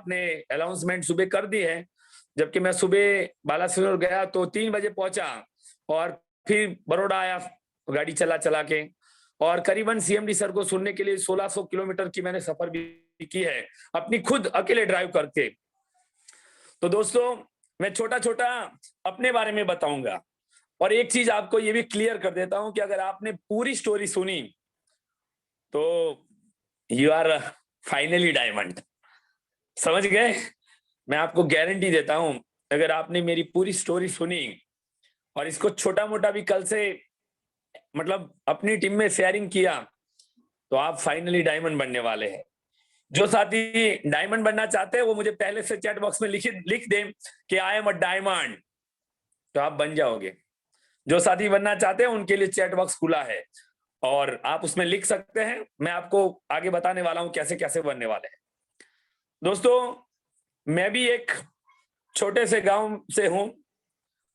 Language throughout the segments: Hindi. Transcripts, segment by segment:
आपने अनाउंसमेंट सुबह कर दी है, जबकि मैं सुबह बालासिनोर गया तो 3 बजे पहुंचा और फिर बड़ौदा आया गाड़ी चला चला के, और करीबन सीएमडी सर को सुनने के लिए 1600 किलोमीटर की मैंने सफर भी की है अपनी खुद अकेले ड्राइव करके। तो दोस्तों, मैं छोटा छोटा अपने बारे में बताऊंगा, और एक चीज आपको ये भी क्लियर कर देता हूं कि अगर आपने पूरी स्टोरी सुनी तो यू आर फाइनली डायमंड। समझ गए? मैं आपको गारंटी देता हूं, अगर आपने मेरी पूरी स्टोरी सुनी और इसको छोटा मोटा भी कल से मतलब अपनी टीम में शेयरिंग किया, तो आप फाइनली डायमंड बनने वाले हैं। जो साथी डायमंड बनना चाहते हैं वो मुझे पहले से चैट बॉक्स में लिख दें कि आई एम अ डायमंड, तो आप बन जाओगे। जो साथी बनना चाहते हैं उनके लिए चैट बॉक्स खुला है और आप उसमें लिख सकते हैं। मैं आपको आगे बताने वाला हूं कैसे कैसे बनने वाले हैं। दोस्तों, मैं भी एक छोटे से गांव से हूं,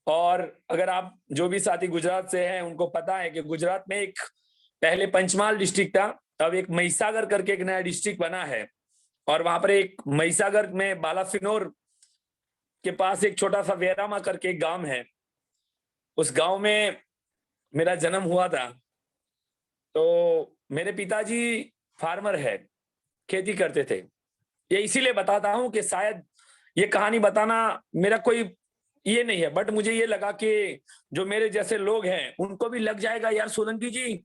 और अगर आप जो भी साथी गुजरात से हैं उनको पता है कि गुजरात में एक पहले पंचमहाल डिस्ट्रिक्ट था, अब एक महिसागर करके एक नया डिस्ट्रिक्ट बना है, और वहां पर एक महिसागर में बालासिनोर के पास एक छोटा सा वेरामा करके एक गांव है। उस गांव में मेरा जन्म हुआ था। तो मेरे पिताजी फार्मर है, खेती करते थे। ये इसीलिए बताता हूं कि शायद ये कहानी बताना मेरा कोई ये नहीं है, बट मुझे ये लगा कि जो मेरे जैसे लोग हैं उनको भी लग जाएगा, यार सोलंकी जी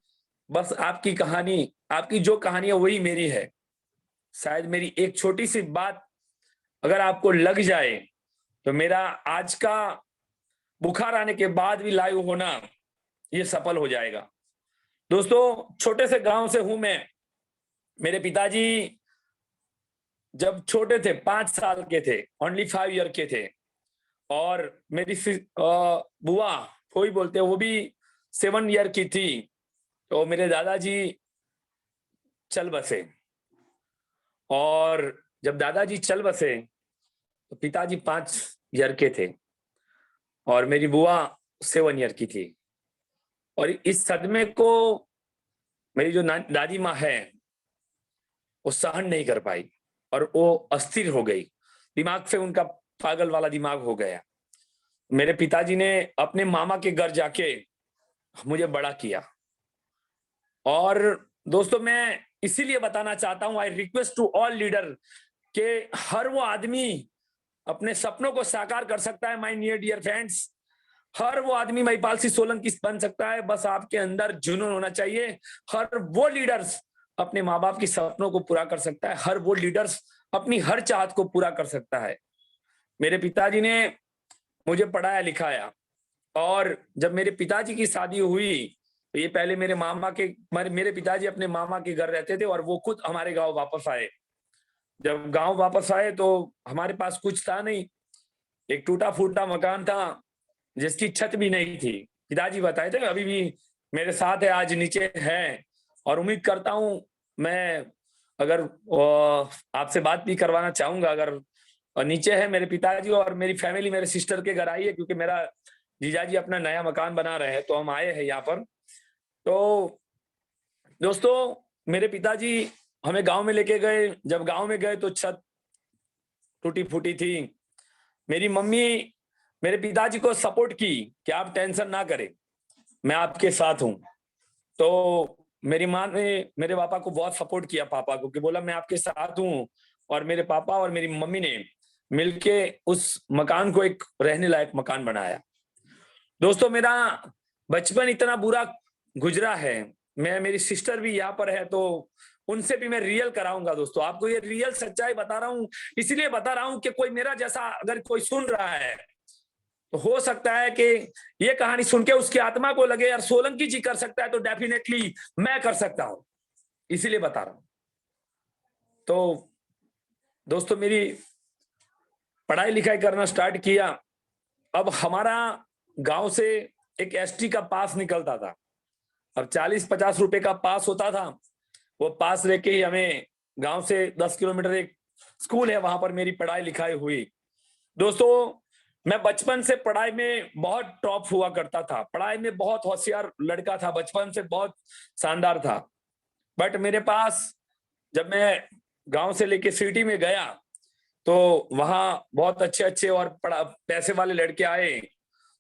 बस आपकी कहानी, आपकी जो कहानी है वही मेरी है। शायद मेरी एक छोटी सी बात अगर आपको लग जाए तो मेरा आज का बुखार आने के बाद भी लाइव होना ये सफल हो जाएगा। दोस्तों, छोटे से गांव से हूं मैं। मेरे पिताजी जब छोटे थे, 5 साल के थे, ओनली 5 ईयर के थे, और मेरी बुआ कोई बोलते हैं वो भी 7 ईयर की थी, तो मेरे दादाजी चल बसे। और जब दादाजी चल बसे तो पिताजी 5 ईयर के थे और मेरी बुआ 7 ईयर की थी। और इस सदमे को मेरी जो दादी माँ है वो सहन नहीं कर पाई और वो अस्थिर हो गई, दिमाग से उनका पागल वाला दिमाग हो गया। मेरे पिताजी ने अपने मामा के घर जाके मुझे बड़ा किया। और दोस्तों, मैं इसीलिए बताना चाहता हूं, I request to all leader के हर वो आदमी अपने सपनों को साकार कर सकता है। माय नियर डियर फ्रेंड्स, हर वो आदमी महिपाल सिंह सोलंकी बन सकता है, बस आपके अंदर जुनून होना चाहिए। हर वो लीडर्स अपने माँ बाप की सपनों को पूरा कर सकता है, हर वो लीडर्स अपनी हर चाहत को पूरा कर सकता है। मेरे पिताजी ने मुझे पढ़ाया लिखाया, और जब मेरे पिताजी की शादी हुई तो ये पहले मेरे पिताजी अपने मामा के घर रहते थे और वो खुद हमारे गांव वापस आए। जब गांव वापस आए तो हमारे पास कुछ था नहीं, एक टूटा फूटा मकान था जिसकी छत भी नहीं थी। पिताजी बताए थे, अभी भी मेरे साथ है, आज नीचे है, और उम्मीद करता हूं मैं अगर आपसे बात भी करवाना चाहूंगा, अगर नीचे है मेरे पिताजी और मेरी फैमिली, मेरे सिस्टर के घर आई है, क्योंकि मेरा जीजाजी अपना नया मकान बना रहे हैं तो हम आए हैं यहाँ पर। तो दोस्तों, मेरे पिताजी हमें गांव में लेके गए। जब गांव में गए तो छत टूटी फूटी थी। मेरी मम्मी मेरे पिताजी को सपोर्ट की कि आप टेंशन ना करें, मैं आपके साथ हूं। तो मेरी माँ ने मेरे पापा को बहुत सपोर्ट किया, पापा को, कि बोला मैं आपके साथ हूं। और मेरे पापा और मेरी मम्मी ने मिलके उस मकान को एक रहने लायक मकान बनाया। दोस्तों, मेरा बचपन इतना बुरा गुजरा है, मेरी सिस्टर भी यहाँ पर है तो उनसे भी मैं रियल कराऊंगा। दोस्तों, आपको ये रियल सच्चाई बता रहा हूँ, इसलिए बता रहा हूँ कि कोई मेरा जैसा अगर कोई सुन रहा है तो हो सकता है कि ये कहानी सुन के उसकी आत्मा को लगे यार सोलंकी जी कर सकता है तो डेफिनेटली मैं कर सकता हूं, इसीलिए बता रहा हूं। तो दोस्तों, मेरी पढ़ाई लिखाई करना स्टार्ट किया। अब हमारा गांव से एक एसटी का पास निकलता था। अब 40-50 रुपए का पास होता था। वो पास लेके ही हमें गांव से 10 किलोमीटर एक स्कूल है, वहां पर मेरी पढ़ाई लिखाई हुई। दोस्तों, मैं बचपन से पढ़ाई में बहुत टॉप हुआ करता था, पढ़ाई में बहुत होशियार लड़का था, बचपन से बहुत शानदार था। बट मेरे पास, जब मैं गांव से लेके सिटी में गया तो वहां बहुत अच्छे अच्छे और पैसे वाले लड़के आए,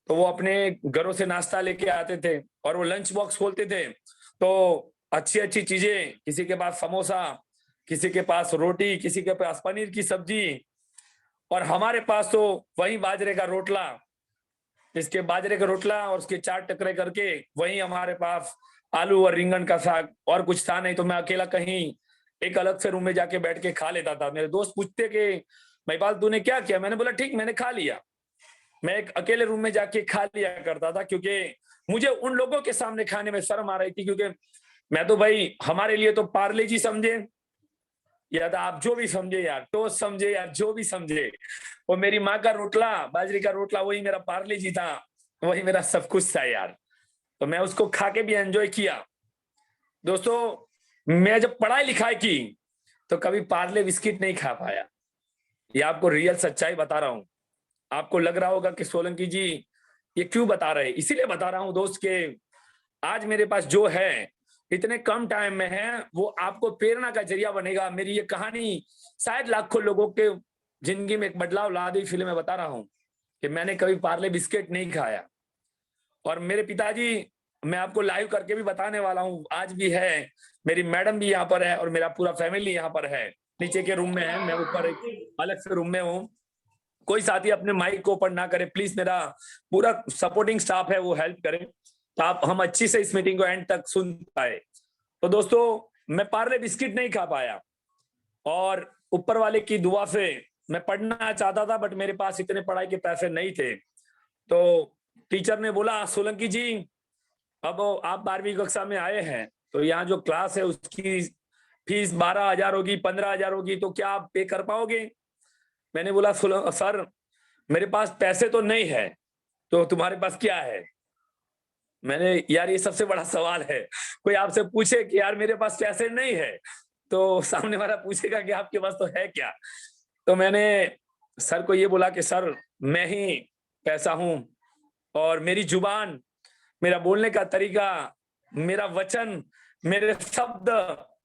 तो वो अपने घरों से नाश्ता लेके आते थे और वो लंच बॉक्स खोलते थे, तो अच्छी अच्छी चीजें, किसी के पास समोसा, किसी के पास रोटी, किसी के पास पनीर की सब्जी, और हमारे पास तो वही बाजरे का रोटला, इसके बाजरे का रोटला और उसके 4 टुकड़े करके, वही हमारे पास आलू और रिंगन का साग, और कुछ था नहीं, तो मैं अकेला कहीं एक अलग से रूम में जाके बैठ के खा लेता था। मेरे दोस्त पूछते कि महिपाल तूने क्या किया, मैंने बोला ठीक, मैंने खा लिया। मैं एक अकेले रूम में जाके खा लिया करता था, क्योंकि मुझे उन लोगों के सामने खाने में शर्म आ रही थी, क्योंकि मैं तो भाई, हमारे लिए तो पार्ले जी समझे या तो आप जो भी समझे यार, टोस्ट समझे या जो भी समझे, वो मेरी माँ का रोटला, बाजरी का रोटला, वही मेरा पार्ले जी था, वही मेरा सब कुछ था यार। तो मैं उसको खा के भी एंजॉय किया। दोस्तों, मैं जब पढ़ाई लिखाई की तो कभी पार्ले बिस्किट नहीं खा पाया। ये आपको रियल सच्चाई बता रहा हूं। आपको लग रहा होगा कि सोलंकी जी ये क्यों बता रहे हैं, इसीलिए बता रहा हूं दोस्त के आज मेरे पास जो है इतने कम टाइम में है, वो आपको प्रेरणा का जरिया बनेगा। मेरी ये कहानी शायद लाखों लोगों के जिंदगी में एक बदलाव ला दी, इसलिए मैं बता रहा हूं कि मैंने कभी पार्ले बिस्किट नहीं खाया। और मेरे पिताजी, मैं आपको लाइव करके भी बताने वाला हूँ, आज भी है, मेरी मैडम भी यहाँ पर है और मेरा पूरा फैमिली यहाँ पर है। नीचे के रूम में है, मैं ऊपर एक अलग से रूम में हूँ। कोई साथी अपने माइक को ओपन ना करे प्लीज, मेरा पूरा सपोर्टिंग स्टाफ है, वो हेल्प करे, तो आप हम अच्छी से इस मीटिंग को एंड तक सुन पाए। तो दोस्तों, मैं पार्ले बिस्किट नहीं खा पाया, और ऊपर वाले की दुआ से मैं पढ़ना चाहता था, बट मेरे पास इतने पढ़ाई के पैसे नहीं थे। तो टीचर ने बोला सोलंकी जी, अब आप 12वीं कक्षा में आए हैं, तो यहाँ जो क्लास है उसकी फीस 12,000 होगी, 15,000 होगी, तो क्या आप पे कर पाओगे? मैंने बोला सर, मेरे पास पैसे तो नहीं है, तो तुम्हारे पास क्या है? मैंने, यार ये सबसे बड़ा सवाल है, कोई आपसे पूछे कि यार मेरे पास पैसे नहीं है, तो सामने वाला पूछेगा कि आपके पास तो है क्या। तो मैंने सर को ये बोला कि सर, मैं ही पैसा हूं, और मेरी जुबान, मेरा बोलने का तरीका, मेरा वचन, मेरे शब्द,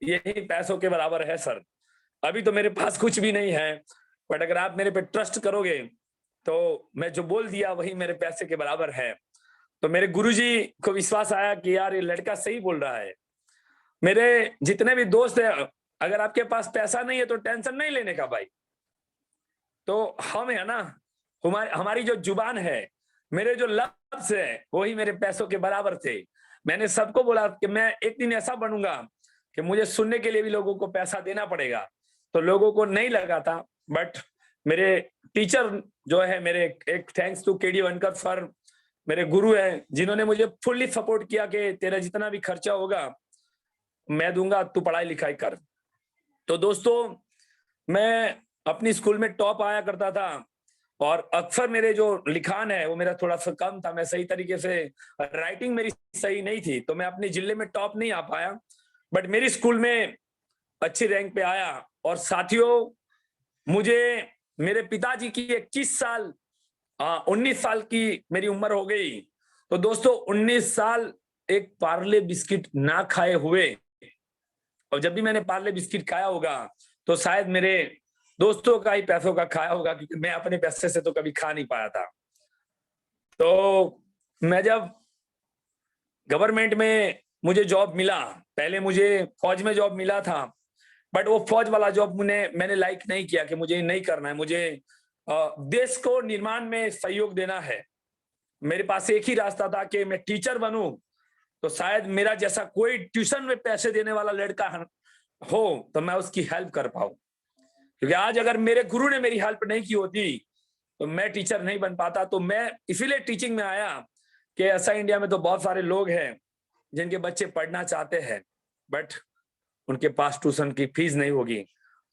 यही पैसों के बराबर है सर। अभी तो मेरे पास कुछ भी नहीं है, बट अगर आप मेरे पे ट्रस्ट करोगे तो मैं जो बोल दिया वही मेरे पैसे के बराबर है। तो मेरे गुरुजी को विश्वास आया कि यार ये लड़का सही बोल रहा है। मेरे जितने भी दोस्त हैं, अगर आपके पास पैसा नहीं है तो टेंशन नहीं लेने का भाई। तो हम है ना, हमारी जो जुबान है, मेरे जो लफ्ज है, वही मेरे पैसों के बराबर थे। मैंने सबको बोला कि मैं एक दिन ऐसा बनूंगा कि मुझे सुनने के लिए भी लोगों को पैसा देना पड़ेगा। तो लोगों को नहीं लगा था, बट मेरे टीचर जो है, मेरे एक thanks to KD Vankar sir, मेरे गुरु हैं, जिन्होंने मुझे फुल्ली सपोर्ट किया कि तेरा जितना भी खर्चा होगा मैं दूंगा, तू पढ़ाई लिखाई कर। तो दोस्तों, मैं अपनी स्कूल में टॉप आया करता था, और अक्सर मेरे जो लिखान है वो मेरा थोड़ा सा कम था, मैं सही तरीके से, राइटिंग मेरी सही नहीं थी, तो मैं अपने जिले में टॉप नहीं आ पाया, बट मेरी स्कूल में अच्छी रैंक पे आया। और साथियों, मुझे मेरे पिताजी की 21 साल, 19 साल की मेरी उम्र हो गई। तो दोस्तों, 19 साल एक पार्ले बिस्किट ना खाए हुए, और जब भी मैंने पार्ले बिस्किट खाया होगा तो शायद मेरे दोस्तों का ही पैसों का खाया होगा, क्योंकि मैं अपने पैसे से तो कभी खा नहीं पाया था। तो मैं जब गवर्नमेंट में मुझे जॉब मिला, पहले मुझे फौज में जॉब मिला था, बट वो फौज वाला जॉब मैंने लाइक नहीं किया, कि मुझे नहीं करना है, मुझे देश को निर्माण में सहयोग देना है। मेरे पास एक ही रास्ता था कि मैं टीचर बनूं, तो शायद मेरा जैसा कोई ट्यूशन में पैसे देने वाला लड़का हो तो मैं उसकी हेल्प कर पाऊं। क्योंकि आज अगर मेरे गुरु ने मेरी हेल्प नहीं की होती तो मैं टीचर नहीं बन पाता। तो मैं इसीलिए टीचिंग में आया कि ऐसा इंडिया में तो बहुत सारे लोग हैं जिनके बच्चे पढ़ना चाहते हैं, बट उनके पास ट्यूशन की फीस नहीं होगी,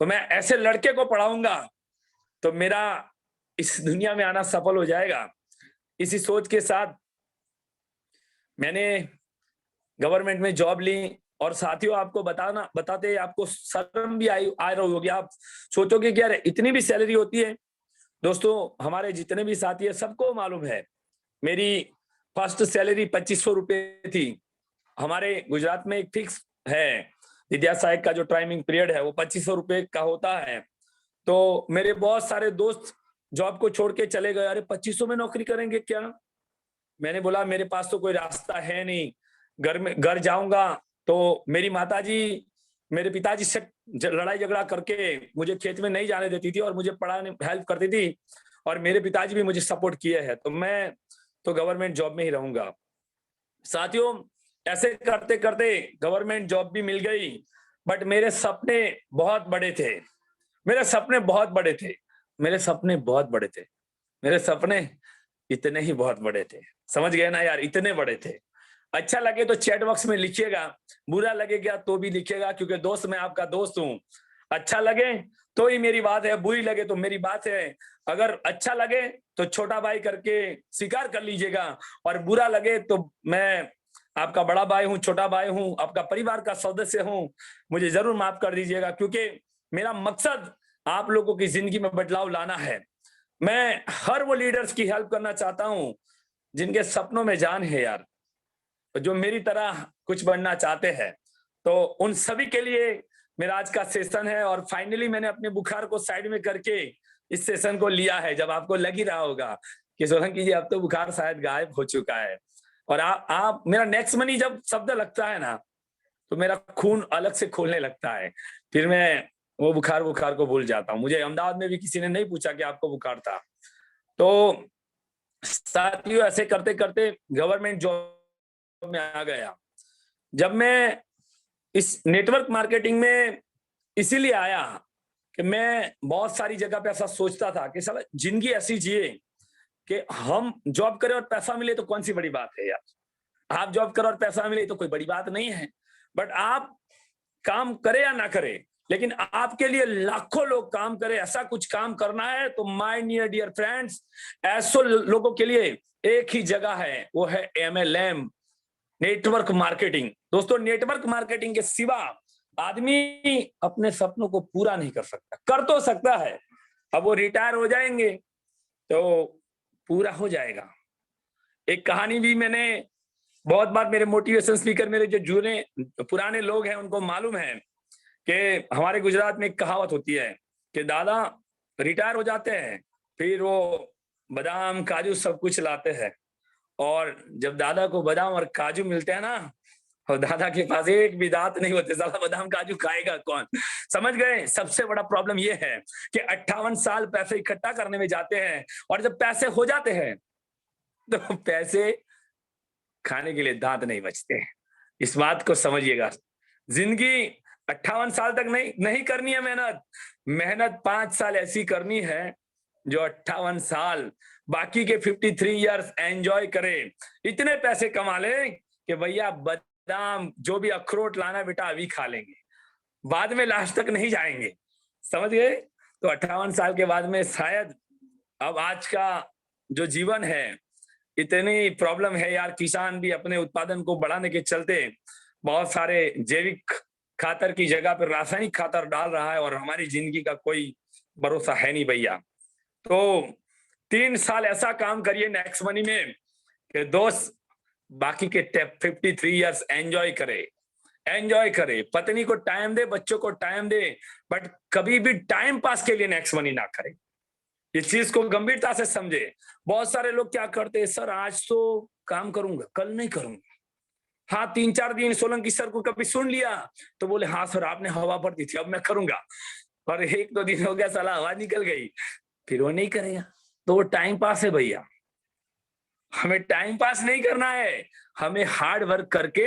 तो मैं ऐसे लड़के को पढ़ाऊंगा तो मेरा इस दुनिया में आना सफल हो जाएगा। इसी सोच के साथ मैंने गवर्नमेंट में जॉब ली। और साथियों, आपको बताते आपको शर्म भी आ रही होगी, आप सोचोगे कि यार इतनी भी सैलरी होती है। दोस्तों, हमारे जितने भी साथी है सबको मालूम है, मेरी फर्स्ट सैलरी 2500 रुपए थी। हमारे गुजरात में एक फिक्स है, विद्या सहायक का जो टाइमिंग पीरियड है वो 2500 रुपए का होता है। तो मेरे बहुत सारे दोस्त जॉब को छोड़ के चले गए। अरे 2500 में नौकरी करेंगे क्या? मैंने बोला मेरे पास तो कोई रास्ता है नहीं। घर जाऊंगा तो मेरी माताजी मेरे पिताजी से लड़ाई झगड़ा करके मुझे खेत में नहीं जाने देती थी और मुझे पढ़ाने हेल्प करती थी, और मेरे पिताजी भी मुझे सपोर्ट किए हैं, तो मैं तो गवर्नमेंट जॉब में ही रहूंगा। साथियों, ऐसे करते करते गवर्नमेंट जॉब भी मिल गई, बट मेरे सपने बहुत बड़े थे। मेरे सपने बहुत बड़े थे। मेरे सपने बहुत बड़े थे। मेरे सपने इतने ही बहुत बड़े थे। समझ गए ना यार, इतने बड़े थे। अच्छा लगे तो चैट बॉक्स में लिखिएगा, बुरा लगेगा तो भी लिखिएगा, क्योंकि दोस्त मैं आपका दोस्त हूं। अच्छा लगे तो ही मेरी बात है, बुरी लगे तो मेरी बात है। अगर अच्छा लगे तो छोटा भाई करके स्वीकार कर लीजिएगा, और बुरा लगे तो मैं आपका बड़ा भाई हूं, छोटा भाई हूं, आपका परिवार का सदस्य हूं, मुझे जरूर माफ कर दीजिएगा, क्योंकि मेरा मकसद आप लोगों की जिंदगी में बदलाव लाना है। मैं हर वो लीडर्स की हेल्प करना चाहता हूं जिनके सपनों में जान है यार, जो मेरी तरह कुछ बनना चाहते हैं। तो उन सभी के लिए मेरा आज का सेशन है, और फाइनली मैंने अपने बुखार को साइड में करके इस सेशन को लिया है। जब आपको लग ही रहा होगा कि सोलंकी जी अब तो बुखार शायद गायब हो चुका है, और आप मेरा नेक्स्ट मनी जब शब्द लगता है ना, तो मेरा खून अलग से खोलने लगता है। फिर मैं वो बुखार को भूल जाता हूँ। मुझे अहमदाबाद में भी किसी ने नहीं पूछा कि आपको बुखार था। तो साथियों, ऐसे करते करते गवर्नमेंट जॉब में आ गया। जब मैं इस नेटवर्क मार्केटिंग में इसीलिए आया कि मैं बहुत सारी जगह पे ऐसा सोचता था कि साला जिंदगी ऐसी जिए कि हम जॉब करें और पैसा मिले तो कौन सी बड़ी बात है यार। आप जॉब करो और पैसा मिले तो कोई बड़ी बात नहीं है, बट आप काम करे या ना करे, लेकिन आपके लिए लाखों लोग काम करे, ऐसा कुछ काम करना है। तो माय नियर डियर फ्रेंड्स, ऐसे लोगों के लिए एक ही जगह है, वो है MLM, नेटवर्क मार्केटिंग। दोस्तों, नेटवर्क मार्केटिंग के सिवा आदमी अपने सपनों को पूरा नहीं कर सकता। कर तो सकता है, अब वो रिटायर हो जाएंगे तो पूरा हो जाएगा। एक कहानी भी मैंने बहुत बार, मेरे मोटिवेशन स्पीकर, मेरे जो जुने पुराने लोग हैं उनको मालूम है कि हमारे गुजरात में एक कहावत होती है कि दादा रिटायर हो जाते हैं, फिर वो बादाम काजू सब कुछ लाते हैं, और जब दादा को बादाम और काजू मिलते हैं ना, और दादा के पास एक भी दांत नहीं होते, साला बादाम काजू खाएगा कौन। समझ गए? सबसे बड़ा प्रॉब्लम ये है कि 58 साल पैसे इकट्ठा करने में जाते हैं, और जब पैसे हो जाते हैं तो पैसे खाने के लिए दांत नहीं बचते। इस बात को समझिएगा। जिंदगी 58 साल तक नहीं करनी है मेहनत। मेहनत 5 साल ऐसी करनी है जो 58 साल बाकी के 53 इयर्स एंजॉय करे, इतने पैसे कमा ले कि भैया बादाम जो भी अखरोट लाना बेटा अभी खा लेंगे, बाद में लास्ट तक नहीं जाएंगे। समझ गए? तो 58 साल के बाद में शायद, अब आज का जो जीवन है, इतनी प्रॉब्लम है यार, किसान भी अपने उत्पादन को बढ़ाने के चलते बहुत सारे जैविक खातर की जगह पर रासायनिक खातर डाल रहा है, और हमारी जिंदगी का कोई भरोसा है नहीं भैया। तो 3 साल ऐसा काम करिए नेक्स्ट मनी में कि दोस्त बाकी के 53 इयर्स एंजॉय करे, एंजॉय करे, पत्नी को टाइम दे, बच्चों को टाइम दे, बट कभी भी टाइम पास के लिए नेक्स्ट मनी ना करे। इस चीज को गंभीरता से समझे। बहुत सारे लोग क्या करते हैं, सर आज तो काम करूंगा, कल नहीं करूंगा। हाँ, 3-4 दिन सोलंकी सर को कभी सुन लिया तो बोले हाँ सर आपने हवा भर दी थी, अब मैं करूंगा। और 1-2 दिन हो गया, साला हवा निकल गई, फिर वो नहीं करेगा। तो वो टाइम पास है भैया। हमें टाइम पास नहीं करना है, हमें हार्ड वर्क करके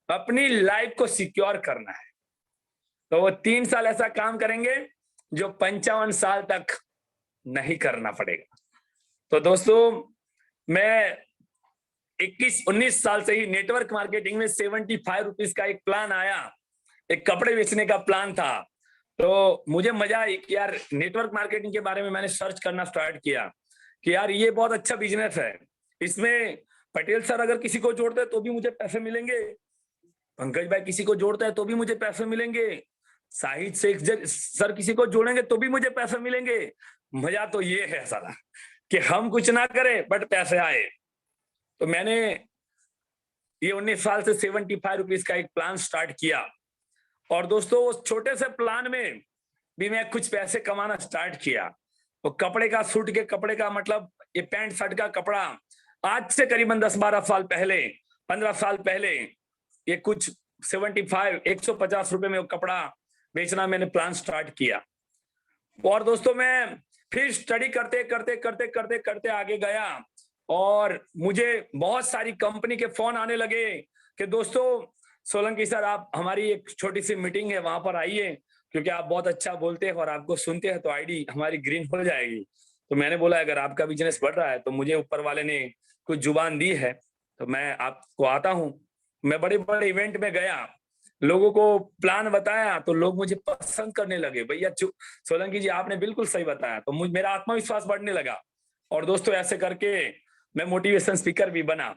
अपनी लाइफ को सिक्योर करना है। तो वो 3 साल ऐसा काम करेंगे जो 55 साल तक नहीं करना पड़ेगा। तो दोस्तों, मैं 21-19 साल से ही नेटवर्क मार्केटिंग में 75 रुपीज का एक प्लान आया, एक कपड़े बेचने का प्लान था। तो मुझे मजा आई कि यार नेटवर्क मार्केटिंग के बारे में मैंने सर्च करना स्टार्ट किया कि यार ये बहुत अच्छा बिजनेस है, इसमें पटेल सर अगर किसी को जोड़ते हैं तो भी मुझे पैसे मिलेंगे, पंकज भाई किसी को जोड़ता है तो भी मुझे पैसे मिलेंगे, शाहिद शेख सर किसी को जोड़ेंगे तो भी मुझे पैसे मिलेंगे। मजा तो ये है सारा कि हम कुछ ना करें बट पैसे आए। तो मैंने ये 19 साल से 75 रुपीज का एक प्लान स्टार्ट किया, और दोस्तों उस छोटे से प्लान में भी मैं कुछ पैसे कमाना स्टार्ट किया। तो कपड़े का, सूट के कपड़े का मतलब ये पैंट शर्ट का कपड़ा आज से करीबन 10-12 साल पहले, 15 साल पहले, ये कुछ 75 150 रुपए में वो कपड़ा बेचना मैंने प्लान स्टार्ट किया। और दोस्तों मैं फिर स्टडी करते करते करते करते करते आगे गया और मुझे बहुत सारी कंपनी के फोन आने लगे कि दोस्तों सोलंकी सर, आप हमारी एक छोटी सी मीटिंग है, वहां पर आइए, क्योंकि आप बहुत अच्छा बोलते हैं और आपको सुनते हैं तो आईडी हमारी ग्रीन हो जाएगी। तो मैंने बोला अगर आपका बिजनेस बढ़ रहा है तो मुझे ऊपर वाले ने कुछ जुबान दी है तो मैं आपको आता हूँ। मैं बड़े बड़े इवेंट में गया, लोगों को प्लान बताया तो लोग मुझे पसंद करने लगे। भैया सोलंकी जी आपने बिल्कुल सही बताया, तो मेरा आत्मविश्वास बढ़ने लगा। और दोस्तों ऐसे करके मैं मोटिवेशन स्पीकर भी बना।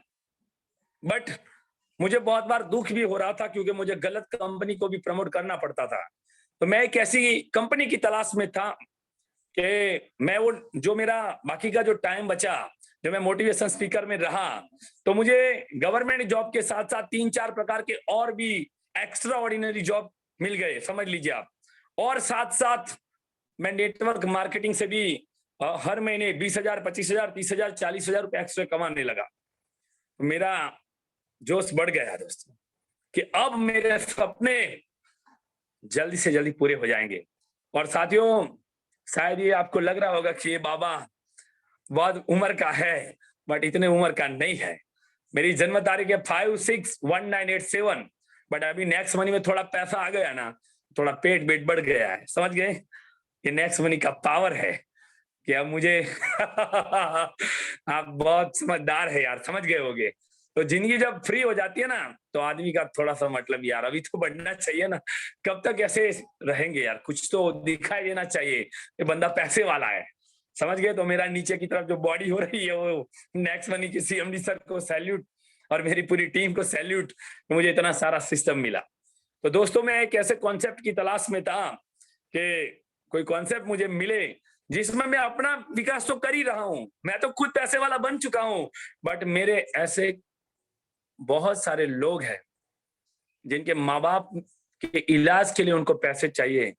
बट मुझे बहुत बार दुख भी हो रहा था क्योंकि मुझे गलत कंपनी को भी प्रमोट करना पड़ता था। तो मैं एक ऐसी कंपनी की तलाश में था कि मैं वो जो मेरा बाकी का जो टाइम बचा, जो मैं मोटिवेशन स्पीकर में रहा, तो मुझे गवर्नमेंट जॉब के साथ साथ 3-4 प्रकार के और भी एक्स्ट्रा ऑर्डिनरी जॉब मिल गए, समझ लीजिए आप। और साथ साथ मैं नेटवर्क मार्केटिंग से भी हर महीने 20,000, 25,000, 30,000, 40,000 रुपए एक्स्ट्रा कमाने लगा। मेरा जोश बढ़ गया दोस्तों कि अब मेरे सपने जल्दी से जल्दी पूरे हो जाएंगे। और साथियों, शायद ये आपको लग रहा होगा कि ये बाबा बहुत उम्र का है, बट इतने उम्र का नहीं है। मेरी जन्म तारीख है 561987, बट अभी नेक्स्ट मनी में थोड़ा पैसा आ गया ना, थोड़ा पेट बेट बढ़ गया है, समझ गए? ये नेक्स्ट मनी का पावर है कि अब मुझे आप बहुत समझदार है यार, समझ गए होगे। तो जिंदगी जब फ्री हो जाती है ना तो आदमी का थोड़ा सा मतलब यार अभी तो बढ़ना चाहिए ना, कब तक ऐसे रहेंगे यार, कुछ तो दिखाई देना चाहिए ये बंदा पैसे वाला है, समझ गए? तो मेरा नीचे की तरफ जो बॉडी हो रही है वो नेक्स्ट मनी के सीएमडी सर को सैल्यूट और मेरी पूरी टीम को सैल्यूट, मुझे इतना सारा सिस्टम मिला। तो दोस्तों मैं एक ऐसे कॉन्सेप्ट की तलाश में था कि कोई कॉन्सेप्ट मुझे मिले जिसमें मैं अपना विकास तो कर ही रहा हूं, मैं तो खुद पैसे वाला बन चुका हूं, बट मेरे ऐसे बहुत सारे लोग हैं जिनके माँ बाप के इलाज के लिए उनको पैसे चाहिए,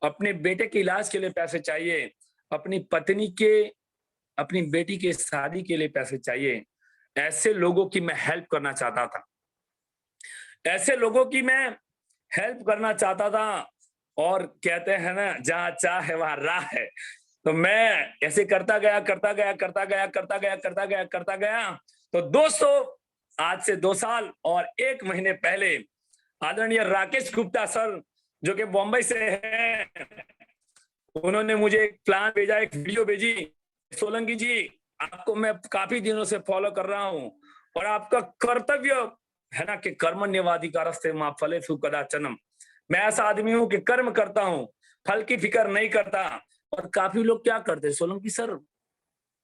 अपने बेटे के इलाज के लिए पैसे चाहिए, अपनी पत्नी के, अपनी बेटी के शादी के लिए पैसे चाहिए। ऐसे लोगों की मैं हेल्प करना चाहता था, ऐसे लोगों की मैं हेल्प करना चाहता था। और कहते हैं ना जहां चाह है वहां राह है, तो मैं ऐसे करता गया करता गया करता गया करता गया करता गया करता गया। तो दोस्तों आज से 2 साल और 1 महीने पहले आदरणीय राकेश गुप्ता सर जो कि बॉम्बे से हैं, उन्होंने मुझे एक प्लान भेजा, एक वीडियो भेजी। सोलंकी जी आपको मैं काफी दिनों से फॉलो कर रहा हूं और आपका कर्तव्य है ना कि कर्मण्येवाधिकारस्ते मा फलेषु कदाचन, मैं ऐसा आदमी हूं कि कर्म करता हूं, फल की फिक्र नहीं करता। और काफी लोग क्या करते हैं, सोलंकी सर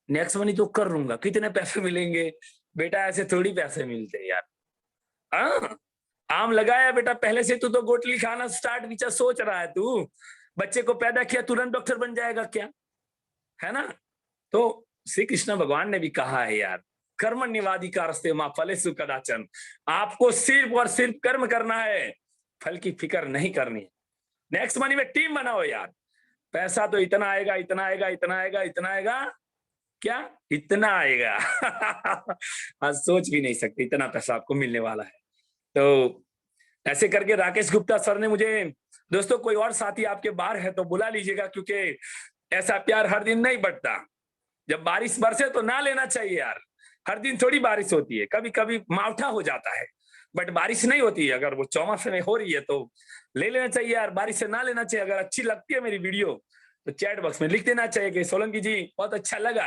नेक्स्ट मनी तो कर लूंगा, कितने पैसे मिलेंगे? बेटा ऐसे थोड़ी पैसे मिलते हैं यार। हाँ, आम लगाया बेटा, पहले से तू तो गोटली खाना स्टार्ट विचार सोच रहा है, तू बच्चे को पैदा किया तुरंत डॉक्टर बन जाएगा क्या, है ना? तो श्री कृष्ण भगवान ने भी कहा है यार, कर्मण्येवाधिकारस्ते मा फलेषु कदाचन, आपको सिर्फ और सिर्फ कर्म करना है, फल की फिक्र नहीं करनी है। नेक्स्ट मनी में टीम बनाओ यार, पैसा तो इतना आएगा, इतना आएगा, इतना आएगा, इतना आएगा, क्या इतना आएगा? आज सोच भी नहीं सकते इतना पैसा आपको मिलने वाला है। तो ऐसे करके राकेश गुप्ता सर ने मुझे, दोस्तों कोई और साथी आपके बाहर है तो बुला लीजिएगा, क्योंकि ऐसा प्यार हर दिन नहीं बढ़ता। जब बारिश बरसे तो ना लेना चाहिए यार, हर दिन थोड़ी बारिश होती है, कभी कभी मावठा हो जाता है, बट बारिश नहीं होती है। अगर वो चौमासे में हो रही है तो ले लेना चाहिए यार, बारिश से ना लेना चाहिए। अगर अच्छी लगती है मेरी वीडियो तो चैट बॉक्स में लिख देना चाहिए कि सोलंकी जी बहुत अच्छा लगा,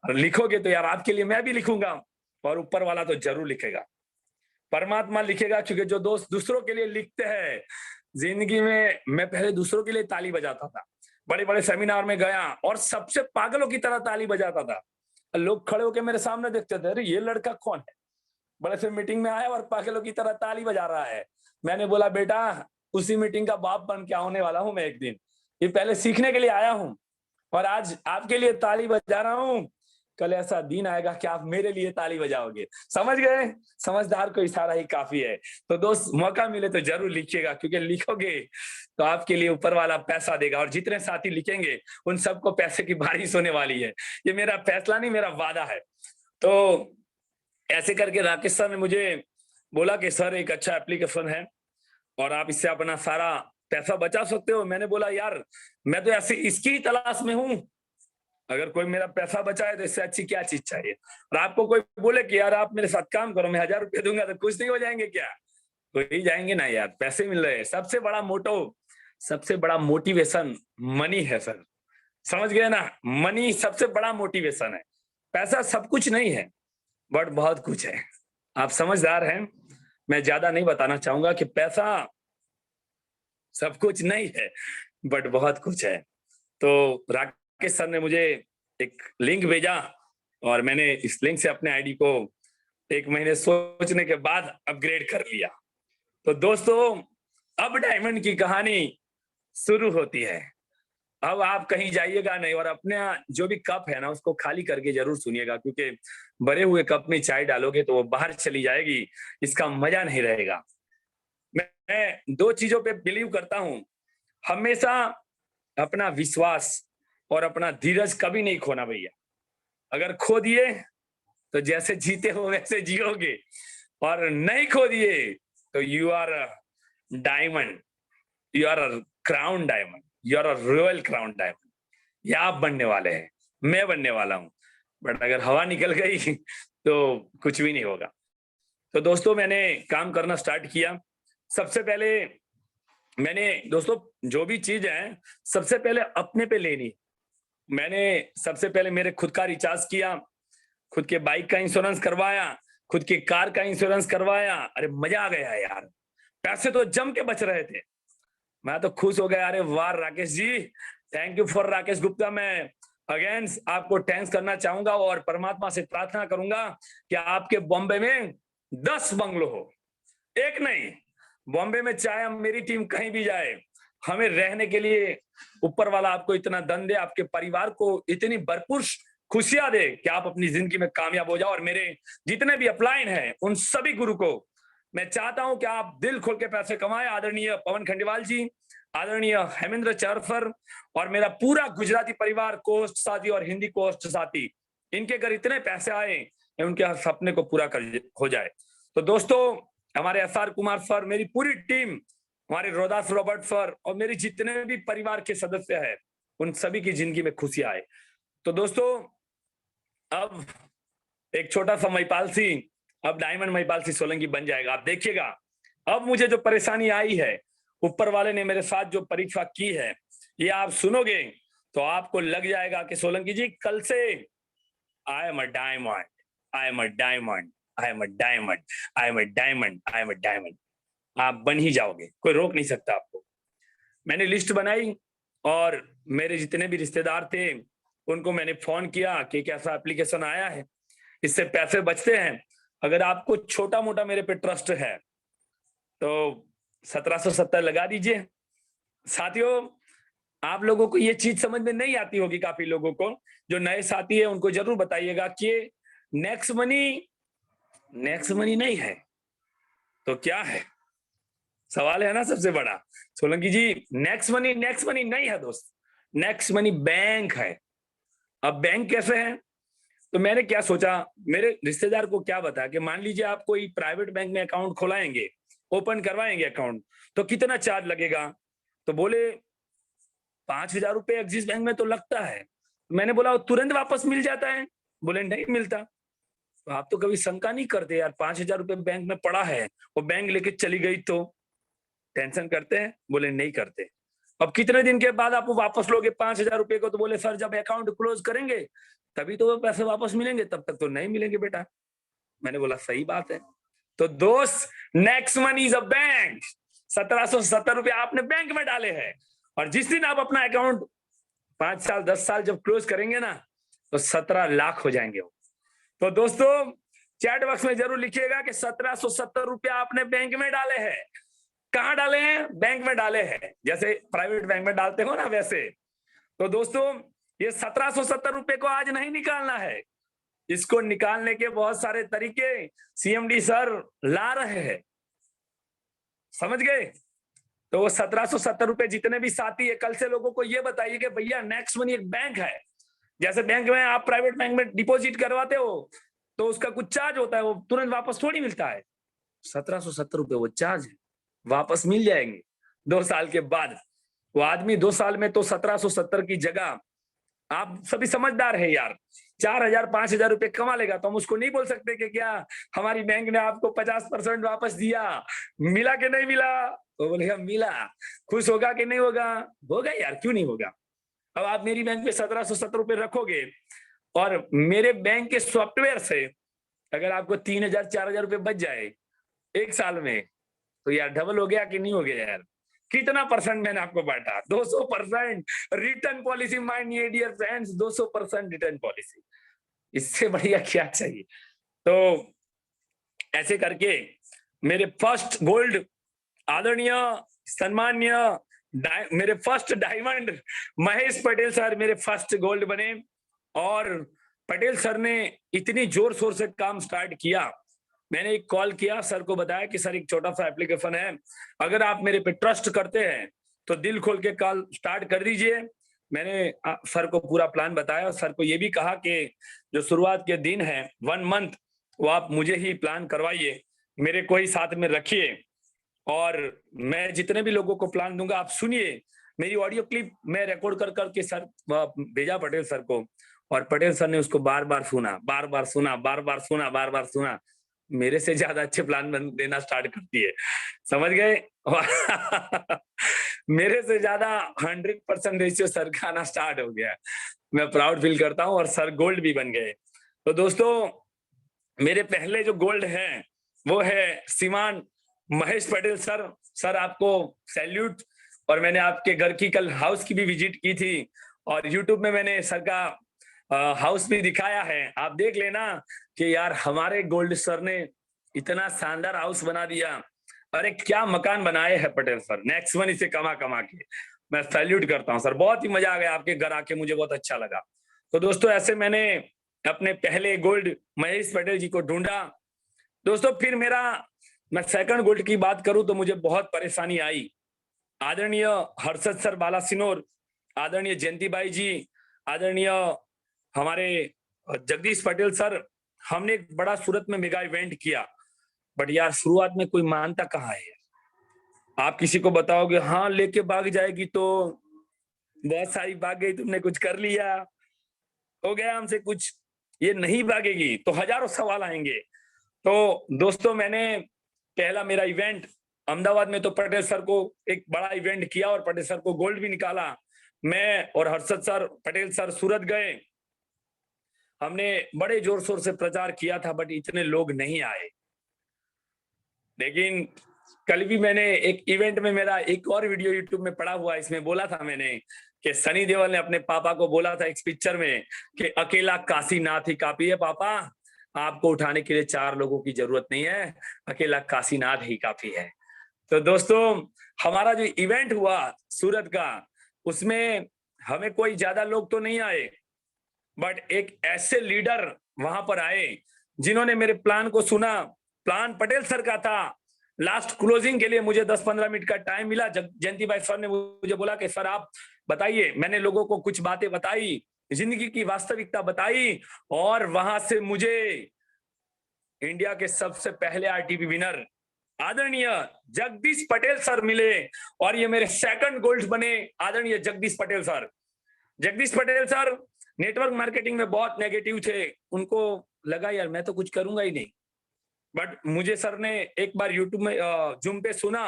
और लिखोगे तो यार आपके लिए मैं भी लिखूंगा, और ऊपर वाला तो जरूर लिखेगा, परमात्मा लिखेगा, क्योंकि जो दोस्त दूसरों के लिए लिखते हैं, जिंदगी में मैं पहले दूसरों के लिए ताली बजाता था, बड़े बड़े सेमिनार में गया और सबसे पागलों की तरह ताली बजाता था। लोग खड़े होकर मेरे सामने देखते थे, अरे ये लड़का कौन है, बड़े से मीटिंग में आया और पागलों की तरह ताली बजा रहा है। मैंने बोला बेटा उसी मीटिंग का बाप बन के आने वाला हूं मैं एक दिन, ये पहले सीखने के लिए आया हूं और आज आपके लिए ताली बजा रहा हूं। कल ऐसा दिन आएगा कि आप मेरे लिए ताली बजाओगे। समझ गए? समझदार को इशारा ही काफी है। तो दोस्त, मौका मिले तो जरूर लिखिएगा, क्योंकि लिखोगे तो आपके लिए ऊपर वाला पैसा देगा, और जितने साथी लिखेंगे उन सबको पैसे की बारिश होने वाली है। ये मेरा फैसला नहीं, मेरा वादा है। तो ऐसे करके राकेश सर ने मुझे बोला कि सर एक अच्छा एप्लीकेशन है और आप इससे अपना सारा पैसा बचा सकते हो। मैंने बोला यार, मैं तो ऐसे इसकी ही तलाश में हूं, अगर कोई मेरा पैसा बचाए तो इससे अच्छी क्या चीज चाहिए। और आपको कोई बोले कि यार आप मेरे साथ काम करो, मैं 1000 रुपये दूंगा, तो खुश नहीं हो जाएंगे क्या? तो ही जाएंगे ना यार, पैसे मिल रहे हैं। सबसे बड़ा मोटो, सबसे बड़ा मोटिवेशन मनी है सर। समझ गए ना? मनी सबसे बड़ा मोटिवेशन है। पैसा सब कुछ नहीं है, बट बहुत कुछ है। आप समझदार हैं, मैं ज्यादा नहीं बताना चाहूंगा कि पैसा सब कुछ नहीं है, बट बहुत कुछ है। तो राकेश सर ने मुझे एक लिंक भेजा और मैंने इस लिंक से अपने आईडी को 1 महीने सोचने के बाद अपग्रेड कर लिया। तो दोस्तों, अब डायमंड की कहानी शुरू होती है। अब आप कहीं जाइएगा नहीं, और अपने जो भी कप है ना उसको खाली करके जरूर सुनिएगा, क्योंकि भरे हुए कप में चाय डालोगे तो वो बाहर चली जाएगी, इसका मजा नहीं रहेगा। मैं 2 चीजों पे बिलीव करता हूं, हमेशा अपना विश्वास और अपना धीरज कभी नहीं खोना भैया। अगर खो दिए तो जैसे जीते हो वैसे जियोगे, और नहीं खो दिए तो you are diamond, you are a crown diamond, you are a royal crown diamond. ये आप बनने वाले हैं, मैं बनने वाला हूं। बट अगर हवा निकल गई तो कुछ भी नहीं होगा। तो दोस्तों, मैंने काम करना स्टार्ट किया। सबसे पहले मैंने, दोस्तों, जो भी चीज है सबसे पहले अपने पे लेनी। मैंने सबसे पहले मेरे खुद का रिचार्ज किया, खुद के बाइक का इंश्योरेंस करवाया, खुद की कार का इंश्योरेंस करवाया। अरे मजा आ गया यार, पैसे तो जम के बच रहे थे। मैं तो खुश हो गया। अरे वाह Rakesh ji, thank you for Rakesh Gupta. मैं अगेन आपको थैंक्स करना चाहूंगा और परमात्मा से प्रार्थना करूंगा कि आपके बॉम्बे में 10 बंगलो हो, एक नहीं। बॉम्बे में चाहे हम मेरी टीम कहीं भी जाए, हमें रहने के लिए ऊपर वाला आपको इतना धन दे, आपके परिवार को इतनी भरपूर खुशियां दे कि आप अपनी जिंदगी में कामयाब हो जाओ। और मेरे जितने भी अपलाइन हैं उन सभी गुरु को मैं चाहता हूं कि आप दिल खोल के पैसे कमाएं। आदरणीय पवन खंडेवाल जी, आदरणीय हेमेंद्र चारफर और मेरा पूरा गुजराती परिवार, कोस्ट साथी और हिंदी कोस्ट साथी, इनके घर इतने पैसे आए उनके सपने को पूरा कर हो जाए। तो दोस्तों, हमारे एसआर कुमार सर, मेरी पूरी टीम, हमारे रोदास रॉबर्ट सर और मेरे जितने भी परिवार के सदस्य हैं, उन सभी की जिंदगी में खुशी आए। तो दोस्तों, अब एक छोटा सा महिपाल सिंह अब डायमंड महिपाल सिंह सोलंकी बन जाएगा। आप देखिएगा, अब मुझे जो परेशानी आई है, ऊपर वाले ने मेरे साथ जो परीक्षा की है, ये आप सुनोगे तो आपको लग जाएगा कि सोलंकी जी कल से आई am a diamond, I am a diamond, I am a diamond, I am a diamond, I am a diamond. आप बन ही जाओगे, कोई रोक नहीं सकता आपको। मैंने लिस्ट बनाई और मेरे जितने भी रिश्तेदार थे उनको मैंने फोन किया कि एक ऐसा एप्लीकेशन आया है, इससे पैसे बचते हैं। अगर आपको छोटा मोटा मेरे पे ट्रस्ट है तो 1770 लगा दीजिए। साथियों, आप लोगों को ये चीज समझ में नहीं आती होगी, काफी लोगों को, जो नए साथी है उनको जरूर बताइएगा कि नेक्स्ट मनी, नेक्स्ट मनी नहीं है तो क्या है? सवाल है ना सबसे बड़ा। सोलंकी जी, नेक्स्ट मनी नहीं है दोस्त, नेक्स्ट मनी बैंक है। अब बैंक कैसे है? तो मैंने क्या सोचा, मेरे रिश्तेदार को क्या बताया कि मान लीजिए आप कोई प्राइवेट बैंक में अकाउंट खोलाएंगे, ओपन करवाएंगे अकाउंट, तो कितना चार्ज लगेगा? तो बोले 5000 रुपए एक्सिस बैंक में तो लगता है। मैंने बोला तुरंत वापस मिल जाता है? बोले नहीं मिलता। तो आप तो कभी शंका नहीं करते यार, 5000 रुपए बैंक में पड़ा है, वो बैंक लेके चली गई तो टेंशन करते हैं? बोले नहीं करते। अब कितने दिन के बाद आप वापस लोगे 5000 रुपए को? तो बोले सर जब अकाउंट क्लोज करेंगे तभी तो वो पैसे वापस मिलेंगे, तब तक तो नहीं मिलेंगे बेटा। मैंने बोला सही बात है। तो दोस्त, next money is a bank. 1770 रुपए आपने बैंक में डाले हैं, और जिस दिन आप अपना अकाउंट 5 साल 10 साल जब क्लोज करेंगे ना, तो 17 लाख हो जाएंगे। तो दोस्तों, चैट बॉक्स में जरूर लिखिएगा कि 1770 रुपया आपने बैंक में डाले हैं। कहां डाले हैं? बैंक में डाले हैं, जैसे प्राइवेट बैंक में डालते हो ना वैसे। तो दोस्तों, ये 1770 रुपए को आज नहीं निकालना है, इसको निकालने के बहुत सारे तरीके सीएमडी सर ला रहे हैं, समझ गए। तो वो 1770 रुपए जितने भी साथी है, कल से लोगों को ये बताइए कि भैया नेक्स्ट मनी एक बैंक है, जैसे बैंक में आप प्राइवेट बैंक में डिपॉजिट करवाते हो तो उसका कुछ चार्ज होता है, वो तुरंत वापस थोड़ी मिलता है। 1770 रुपए वो चार्ज है, वापस मिल जाएंगे 2 साल के बाद। वो आदमी 2 साल में तो 1770 की जगह, आप सभी समझदार है यार, 4000 5000 रुपए कमा लेगा, तो हम उसको नहीं बोल सकते कि क्या हमारी बैंक ने आपको 50% वापस दिया, मिला कि नहीं मिला। वो बोलेगा मिला। खुश होगा कि नहीं होगा? होगा यार, क्यों नहीं होगा। अब आप मेरी बैंक में 1770 रुपए रखोगे और मेरे बैंक के सॉफ्टवेयर से अगर आपको 3000 4000 रुपए बच जाए 1 साल में, तो यार डबल हो गया कि नहीं हो गया यार। कितना परसेंट मैंने आपको बांटा? 200% return policy. My dear friends, 200% return policy, इससे बढ़िया क्या चाहिए। तो ऐसे करके मेरे फर्स्ट गोल्ड, आदरणीय सम्मान्य मेरे first diamond Mahesh Patel sir मेरे फर्स्ट गोल्ड बने। और पटेल सर ने इतनी जोर शोर से काम स्टार्ट किया, मैंने एक कॉल किया सर को, बताया कि सर एक छोटा सा एप्लीकेशन है, अगर आप मेरे पे ट्रस्ट करते हैं तो दिल खोल के कॉल स्टार्ट कर दीजिए। मैंने सर को पूरा प्लान बताया, सर को ये भी कहा कि जो शुरुआत के दिन है 1 मंथ, वो आप मुझे ही प्लान करवाइए, मेरे को ही साथ में रखिए, और मैं जितने भी लोगों को प्लान दूंगा आप सुनिए। मेरी ऑडियो क्लिप मैं रिकॉर्ड कर करके सर भेजा पटेल सर को, और पटेल सर ने उसको बार बार सुना, बार बार सुना, बार बार सुना, बार बार सुना। मेरे से ज्यादा अच्छे प्लान देना स्टार्ट करती है, समझ गए। मेरे से ज्यादा 100% रेशियो सर का आना स्टार्ट हो गया। मैं प्राउड फील करता हूँ, और सर गोल्ड भी बन गए। तो दोस्तों, मेरे पहले जो गोल्ड है वो है श्रीमान महेश पटेल सर। सर आपको सैल्यूट। और मैंने आपके घर की कल हाउस की भी विजिट की थी, और यूट्यूब में मैंने सर का हाउस भी दिखाया है, आप देख लेना कि यार हमारे गोल्ड सर ने इतना शानदार हाउस बना दिया। अरे क्या मकान बनाए हैं पटेल सर, नेक्स्ट वन इसे कमा कमा के। मैं सैल्यूट करता हूँ सर, बहुत ही मजा आ गया आपके घर आके, मुझे बहुत अच्छा लगा। तो दोस्तों, ऐसे मैंने अपने पहले गोल्ड महेश पटेल जी को ढूंढा। दोस्तों, फिर मैं सेकंड गोल्ड की बात करूं तो मुझे बहुत परेशानी आई। आदरणीय हर्षद सर बालासिनोर, आदरणीय जयंतीबाई जी, आदरणीय हमारे जगदीश पटेल सर, हमने एक बड़ा सूरत में मेगा इवेंट किया, बट यार शुरुआत में कोई मानता कहाँ है। आप किसी को बताओगे हाँ लेके भाग जाएगी, तो बहुत सारी भाग गई, तुमने कुछ कर लिया, हो गया हमसे कुछ, ये नहीं भागेगी, तो हजारों सवाल आएंगे। तो दोस्तों, मैंने पहला मेरा इवेंट अहमदाबाद में तो पटेल सर को एक बड़ा इवेंट किया और पटेल सर को गोल्ड भी निकाला। मैं और हर्षद सर, पटेल सर सूरत गए, हमने बड़े जोर शोर से प्रचार किया था, बट इतने लोग नहीं आए। लेकिन कल भी मैंने एक इवेंट में, मेरा एक और वीडियो यूट्यूब में पड़ा हुआ, इसमें बोला था मैंने कि सनी देओल ने अपने पापा को बोला था इस पिक्चर में कि अकेला काशीनाथ ही काफी है पापा, आपको उठाने के लिए 4 लोगों की जरूरत नहीं है, अकेला काशीनाथ ही काफी है। तो दोस्तों, हमारा जो इवेंट हुआ सूरत का, उसमें हमें कोई ज्यादा लोग तो नहीं आए, बट एक ऐसे लीडर वहां पर आए जिन्होंने मेरे प्लान को सुना। प्लान पटेल सर का था। लास्ट क्लोजिंग के लिए मुझे 10-15 मिनट का टाइम मिला। जयंती भाई सर ने मुझे बोला कि सर आप बताइए। मैंने लोगों को कुछ बातें बताई, जिंदगी की वास्तविकता बताई, और वहां से मुझे इंडिया के सबसे पहले आरटीपी विनर आदरणीय जगदीश पटेल सर मिले, और ये मेरे सेकंड गोल्ड बने आदरणीय Jagdish Patel sir. Jagdish Patel sir network marketing में बहुत नेगेटिव थे, उनको लगा यार मैं तो कुछ करूंगा ही नहीं, बट मुझे सर ने एक बार यूट्यूब में जूम पे सुना,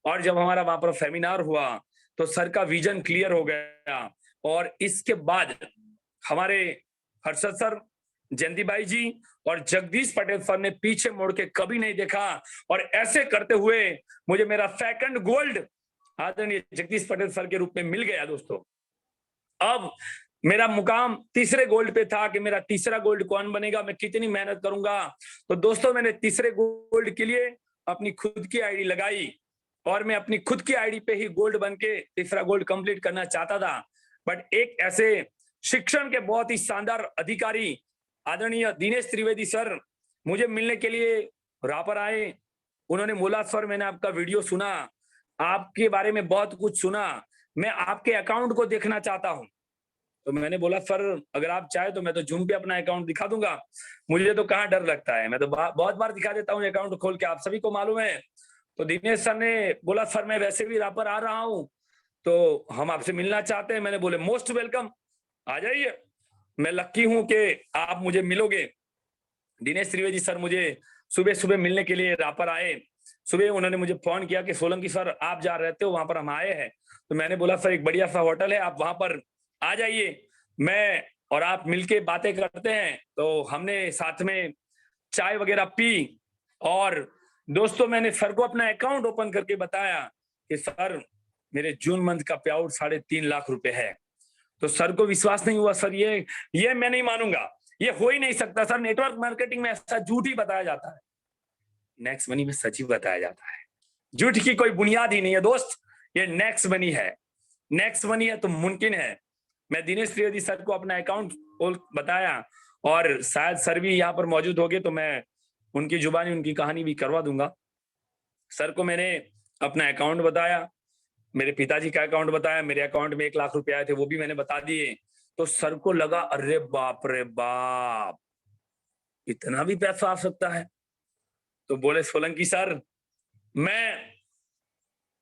और जब हमारा वहां पर सेमिनार हुआ तो सर का विजन क्लियर हो गया। और इसके बाद हमारे हर्षद सर, जयंतीबाई जी और जगदीश पटेल सर ने पीछे मुड़ के कभी नहीं देखा, और ऐसे करते हुए मुझे मेरा सेकंड गोल्ड आदरणीय जगदीश पटेल सर के रूप में मिल गया। दोस्तों, अब मेरा मुकाम तीसरे गोल्ड पे था कि मेरा तीसरा गोल्ड कौन बनेगा, मैं कितनी मेहनत करूंगा। तो दोस्तों, मैंने तीसरे गोल्ड के लिए अपनी खुद की आईडी लगाई, और मैं अपनी खुद की आईडी पे ही गोल्ड बन के तीसरा गोल्ड कंप्लीट करना चाहता था। बट एक ऐसे शिक्षण के बहुत ही शानदार अधिकारी आदरणीय दिनेश त्रिवेदी सर मुझे मिलने के लिए रापर आए। उन्होंने बोला सर मैंने आपका वीडियो सुना, आपके बारे में बहुत कुछ सुना, मैं आपके अकाउंट को देखना चाहता हूं। तो मैंने बोला सर अगर आप चाहे तो मैं तो जूम पे अपना अकाउंट दिखा दूंगा, मुझे तो कहाँ डर लगता है, मैं तो बहुत बार दिखा देता हूँ अकाउंट खोल के, आप सभी को मालूम है। तो दिनेश सर ने बोला सर मैं वैसे भी रापर आ रहा हूँ तो हम आपसे मिलना चाहते हैं। मैंने बोले मोस्ट वेलकम, आ जाइए, मैं लक्की हूं कि आप मुझे मिलोगे। दिनेश त्रिवेदी सर मुझे सुबह सुबह मिलने के लिए रापर आए। सुबह उन्होंने मुझे फोन किया कि सोलंकी सर आप जा रहते हो वहां पर, हम आए हैं। तो मैंने बोला सर एक बढ़िया सा होटल है, आप वहां पर आ जाइए, मैं और आप मिलके बातें करते हैं। तो हमने साथ में चाय वगैरह पी और दोस्तों मैंने सर को अपना अकाउंट ओपन करके बताया कि सर मेरे जून मंथ का पे आउट 3.5 लाख रुपए है। तो सर को विश्वास नहीं हुआ, सर ये मैं नहीं मानूंगा, ये हो ही नहीं सकता सर, नेटवर्क मार्केटिंग में ऐसा झूठ ही बताया जाता है, नेक्स्ट मनी में सच ही बताया जाता है, झूठ की कोई बुनियाद ही नहीं है दोस्त, ये नेक्स्ट मनी है, नेक्स्ट मनी है तो मुमकिन है। मैं दिनेश त्रिवेदी सर को अपना अकाउंट बताया और शायद सर भी यहाँ पर मौजूद हो गए तो मैं उनकी जुबानी उनकी कहानी भी करवा दूंगा। सर को मैंने अपना अकाउंट बताया, मेरे पिताजी का अकाउंट बताया, मेरे अकाउंट में 1 लाख रुपए आए थे वो भी मैंने बता दिए। तो सर को लगा अरे बाप रे बाप, इतना भी पैसा आ सकता है। तो बोले सोलंकी सर मैं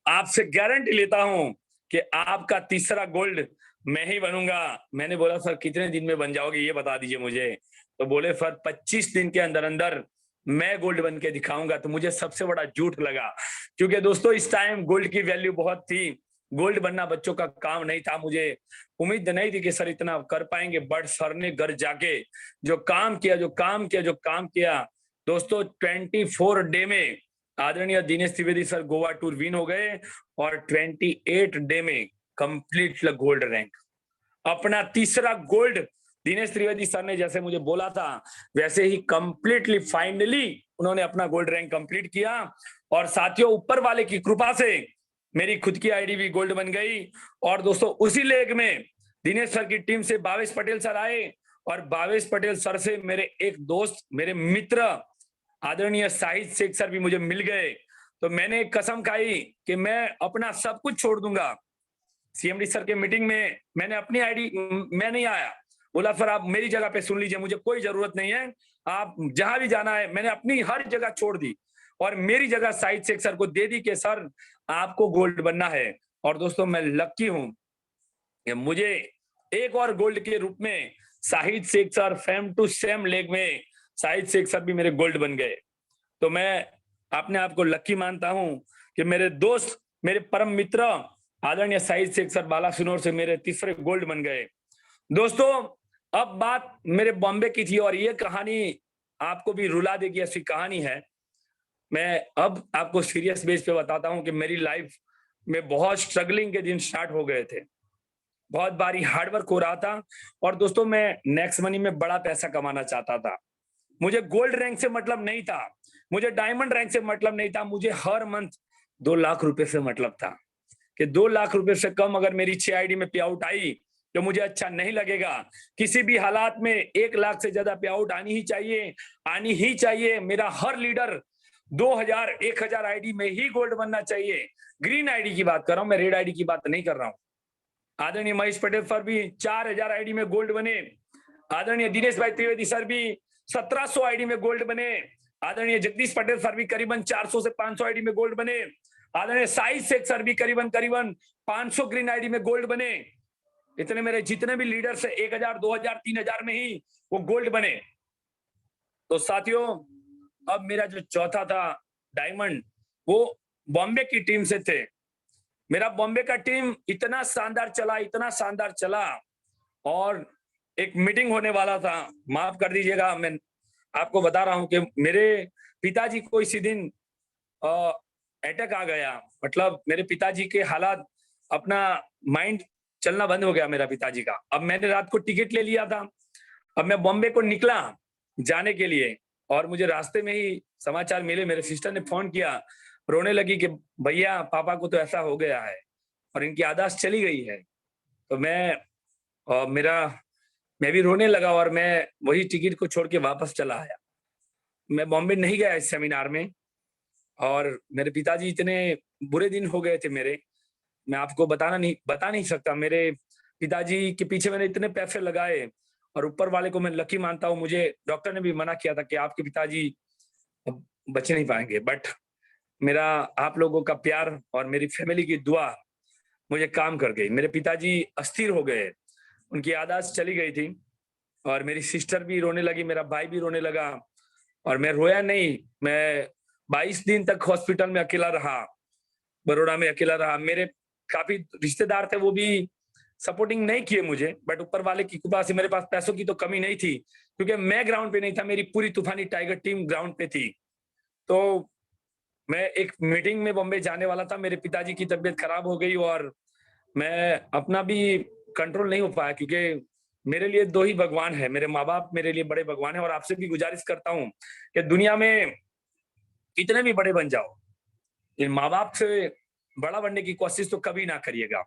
आपसे गारंटी लेता हूं कि आपका तीसरा गोल्ड मैं ही बनूंगा। मैंने बोला सर कितने दिन में बन जाओगे ये बता दीजिए मुझे। तो बोले सर 25 दिन के अंदर अंदर मैं गोल्ड बन के दिखाऊंगा। तो मुझे सबसे बड़ा झूठ लगा, क्योंकि दोस्तों इस टाइम गोल्ड की वैल्यू बहुत थी, गोल्ड बनना बच्चों का काम नहीं था। मुझे उम्मीद नहीं थी कि सर इतना कर पाएंगे, बट सर ने घर जाके जो काम किया दोस्तों 24 डे में आदरणीय Dinesh Trivedi sir Goa tour win हो गए और 28 डे में कंप्लीट गोल्ड रैंक, अपना तीसरा गोल्ड दिनेश त्रिवेदी सर ने जैसे मुझे बोला था वैसे ही कंप्लीटली फाइनली उन्होंने अपना गोल्ड रैंक कंप्लीट किया। और साथियों ऊपर वाले की कृपा से मेरी खुद की आईडी भी गोल्ड बन गई। और दोस्तों उसी लेग में दिनेश सर की टीम से भावेश पटेल सर आए और भावेश पटेल सर से मेरे एक दोस्त मेरे मित्र आदरणीय शाहिद शेख सर भी मुझे मिल गए। तो मैंने कसम खाई कि मैं अपना सब कुछ छोड़ दूंगा। सीएमडी सर के मीटिंग में मैंने अपनी आईडी, मैं नहीं आया, बोला सर आप मेरी जगह पे सुन लीजिए, मुझे कोई जरूरत नहीं है, आप जहां भी जाना है, मैंने अपनी हर जगह छोड़ दी और मेरी जगह शाहिद शेख सर को दे दी कि सर आपको गोल्ड बनना है। और दोस्तों मैं लक्की हूं कि मुझे एक और गोल्ड के रूप में Shahid Sheikh sir same to same leg में शाहिद शेख सर भी मेरे गोल्ड बन गए। तो मैं अपने आप को लक्की मानता हूं कि मेरे दोस्त मेरे परम मित्र आदरणीय शाहिद शेख सर बालासिनोर से मेरे तीसरे गोल्ड बन गए। दोस्तों अब बात मेरे बॉम्बे की थी और ये कहानी आपको भी रुला देगी, ऐसी कहानी है। मैं अब आपको सीरियस बेस पे बताता हूं कि मेरी लाइफ में बहुत स्ट्रगलिंग के दिन स्टार्ट हो गए थे, बहुत बारी हार्डवर्क हो रहा था और दोस्तों मैं नेक्स्ट मनी में बड़ा पैसा कमाना चाहता था। मुझे गोल्ड रैंक से मतलब नहीं था, मुझे डायमंड रैंक से मतलब नहीं था, मुझे हर मंथ 2 लाख रुपए से मतलब था कि 2 लाख रुपए से कम अगर मेरी 6 आईडी में पे आउट आई तो मुझे अच्छा नहीं लगेगा। किसी भी हालात में 1 लाख से ज्यादा पे आउट आनी ही चाहिए। मेरा हर लीडर 2000 1000 आईडी में ही गोल्ड बनना चाहिए। ग्रीन आईडी की बात कर रहा हूं, मैं रेड आईडी की बात नहीं कर रहा हूं। आदरणीय महेश पटेल सर भी 4000 आईडी में गोल्ड बने, आदरणीय दिनेश भाई त्रिवेदी सर भी 1700 आईडी में गोल्ड बने, आदरणीय जगदीश पटेल सर भी करीबन 400 से 500 आईडी में गोल्ड बने, आदरणीय शाहिद शेख सर भी करीबन 500 ग्रीन आईडी में गोल्ड बने। इतने मेरे जितने भी लीडर्स है 1000 2000 3000 में ही वो गोल्ड बने। तो साथियों अब मेरा जो चौथा था डायमंड, वो बॉम्बे की टीम से थे। मेरा बॉम्बे का टीम इतना शानदार चला और एक मीटिंग होने वाला था। माफ कर दीजिएगा, मैं आपको बता रहा हूं कि मेरे पिताजी को इसी दिन अटैक आ गया, मतलब मेरे पिताजी के हालात, अपना माइंड चलना बंद हो गया मेरा पिताजी का। अब मैंने रात को टिकट ले लिया था, अब मैं बॉम्बे को निकला जाने के लिए और मुझे रास्ते में ही समाचार मिले, मेरे सिस्टर ने फोन किया, रोने लगी कि भैया पापा को तो ऐसा हो गया है और इनकी आदत चली गई है। तो मैं मेरा मैं भी रोने लगा और मैं वही टिकट को छोड़ के वापस चला आया। मैं बॉम्बे नहीं गया इस सेमिनार में, और मेरे पिताजी इतने बुरे दिन हो गए थे मेरे, मैं आपको बता नहीं सकता। मेरे पिताजी के पीछे मैंने इतने पैसे लगाए, और ऊपर वाले को मैं लकी मानता हूँ। मुझे डॉक्टर ने भी मना किया था कि आपके पिताजी अब बच नहीं पाएंगे, बट मेरा आप लोगों का प्यार और मेरी फैमिली की दुआ मुझे काम कर गई। मेरे पिताजी अस्थिर हो गए, उनकी याददाश्त चली गई थी, और मेरी सिस्टर भी रोने लगी, मेरा भाई भी रोने लगा, और मैं रोया नहीं। मैं 22 दिन तक हॉस्पिटल में अकेला रहा, बड़ौदा में अकेला रहा। मेरे काफी रिश्तेदार थे, वो भी सपोर्टिंग नहीं किए मुझे, बट ऊपर वाले की कृपा से मेरे पास पैसों की तो कमी नहीं थी, क्योंकि मैं ग्राउंड पे नहीं था, मेरी पूरी तूफानी टाइगर टीम ग्राउंड पे थी। तो मैं एक मीटिंग में बॉम्बे जाने वाला था, मेरे पिताजी की तबीयत खराब हो गई, और मैं अपना भी कंट्रोल नहीं हो पाया, क्योंकि मेरे लिए दो ही भगवान है, मेरे माँ बाप मेरे लिए बड़े भगवान है। और आपसे भी गुजारिश करता हूँ कि दुनिया में कितने भी बड़े बन जाओ, इन माँ बाप से बड़ा बनने की कोशिश तो कभी ना करिएगा।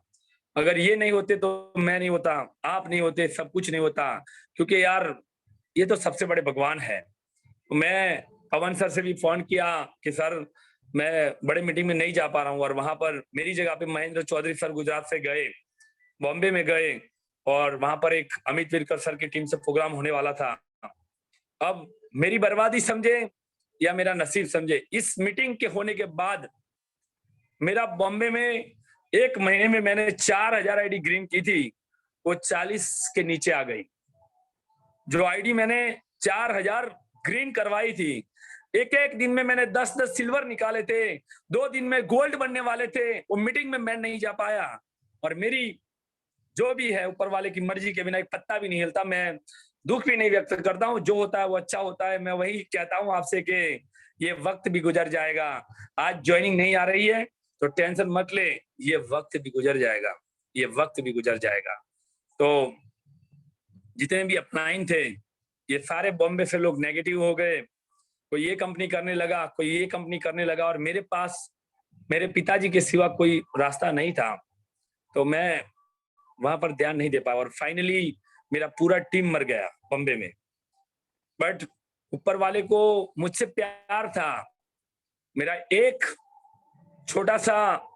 अगर ये नहीं होते तो मैं नहीं होता, आप नहीं होते, सब कुछ नहीं होता, क्योंकि यार ये तो सबसे बड़े भगवान है। मैं पवन सर से भी फोन किया कि सर मैं बड़े मीटिंग में नहीं जा पा रहा हूँ, और वहां पर मेरी जगह पे महेंद्र चौधरी सर गुजरात से गए, बॉम्बे में गए, और वहां पर एक अमित विरकर सर की टीम से प्रोग्राम होने वाला था। अब मेरी बर्बादी समझे या मेरा नसीब समझे, इस मीटिंग के होने के बाद मेरा बॉम्बे में 1 महीने में मैंने 4000 आईडी ग्रीन की थी, वो 40 के नीचे आ गई। जो आईडी मैंने 4000 ग्रीन करवाई थी, एक एक दिन में मैंने 10-10 सिल्वर निकाले थे, 2 दिन में गोल्ड बनने वाले थे। वो मीटिंग में मैं नहीं जा पाया, और मेरी जो भी है ऊपर वाले की मर्जी के बिना एक पत्ता भी नहीं हिलता। मैं दुख भी नहीं व्यक्त करता हूँ, जो होता है वो अच्छा होता है। मैं वही कहता हूँ आपसे कि ये वक्त भी गुजर जाएगा। आज ज्वाइनिंग नहीं आ रही है तो टेंशन मत ले, ये वक्त भी गुजर जाएगा, ये वक्त भी गुजर जाएगा। तो जितने भी अपलाइन थे, ये सारे बॉम्बे से लोग नेगेटिव हो गए। कोई ये कंपनी करने लगा, कोई ये कंपनी करने लगा, और मेरे पास मेरे पिताजी के सिवा कोई रास्ता नहीं था। तो मैं वहां पर ध्यान नहीं दे पाया, और फाइनली मेरा पूरा टीम मर गया बॉम्बे में। बट ऊपर वाले को मुझसे प्यार था। मेरा एक छोटा सा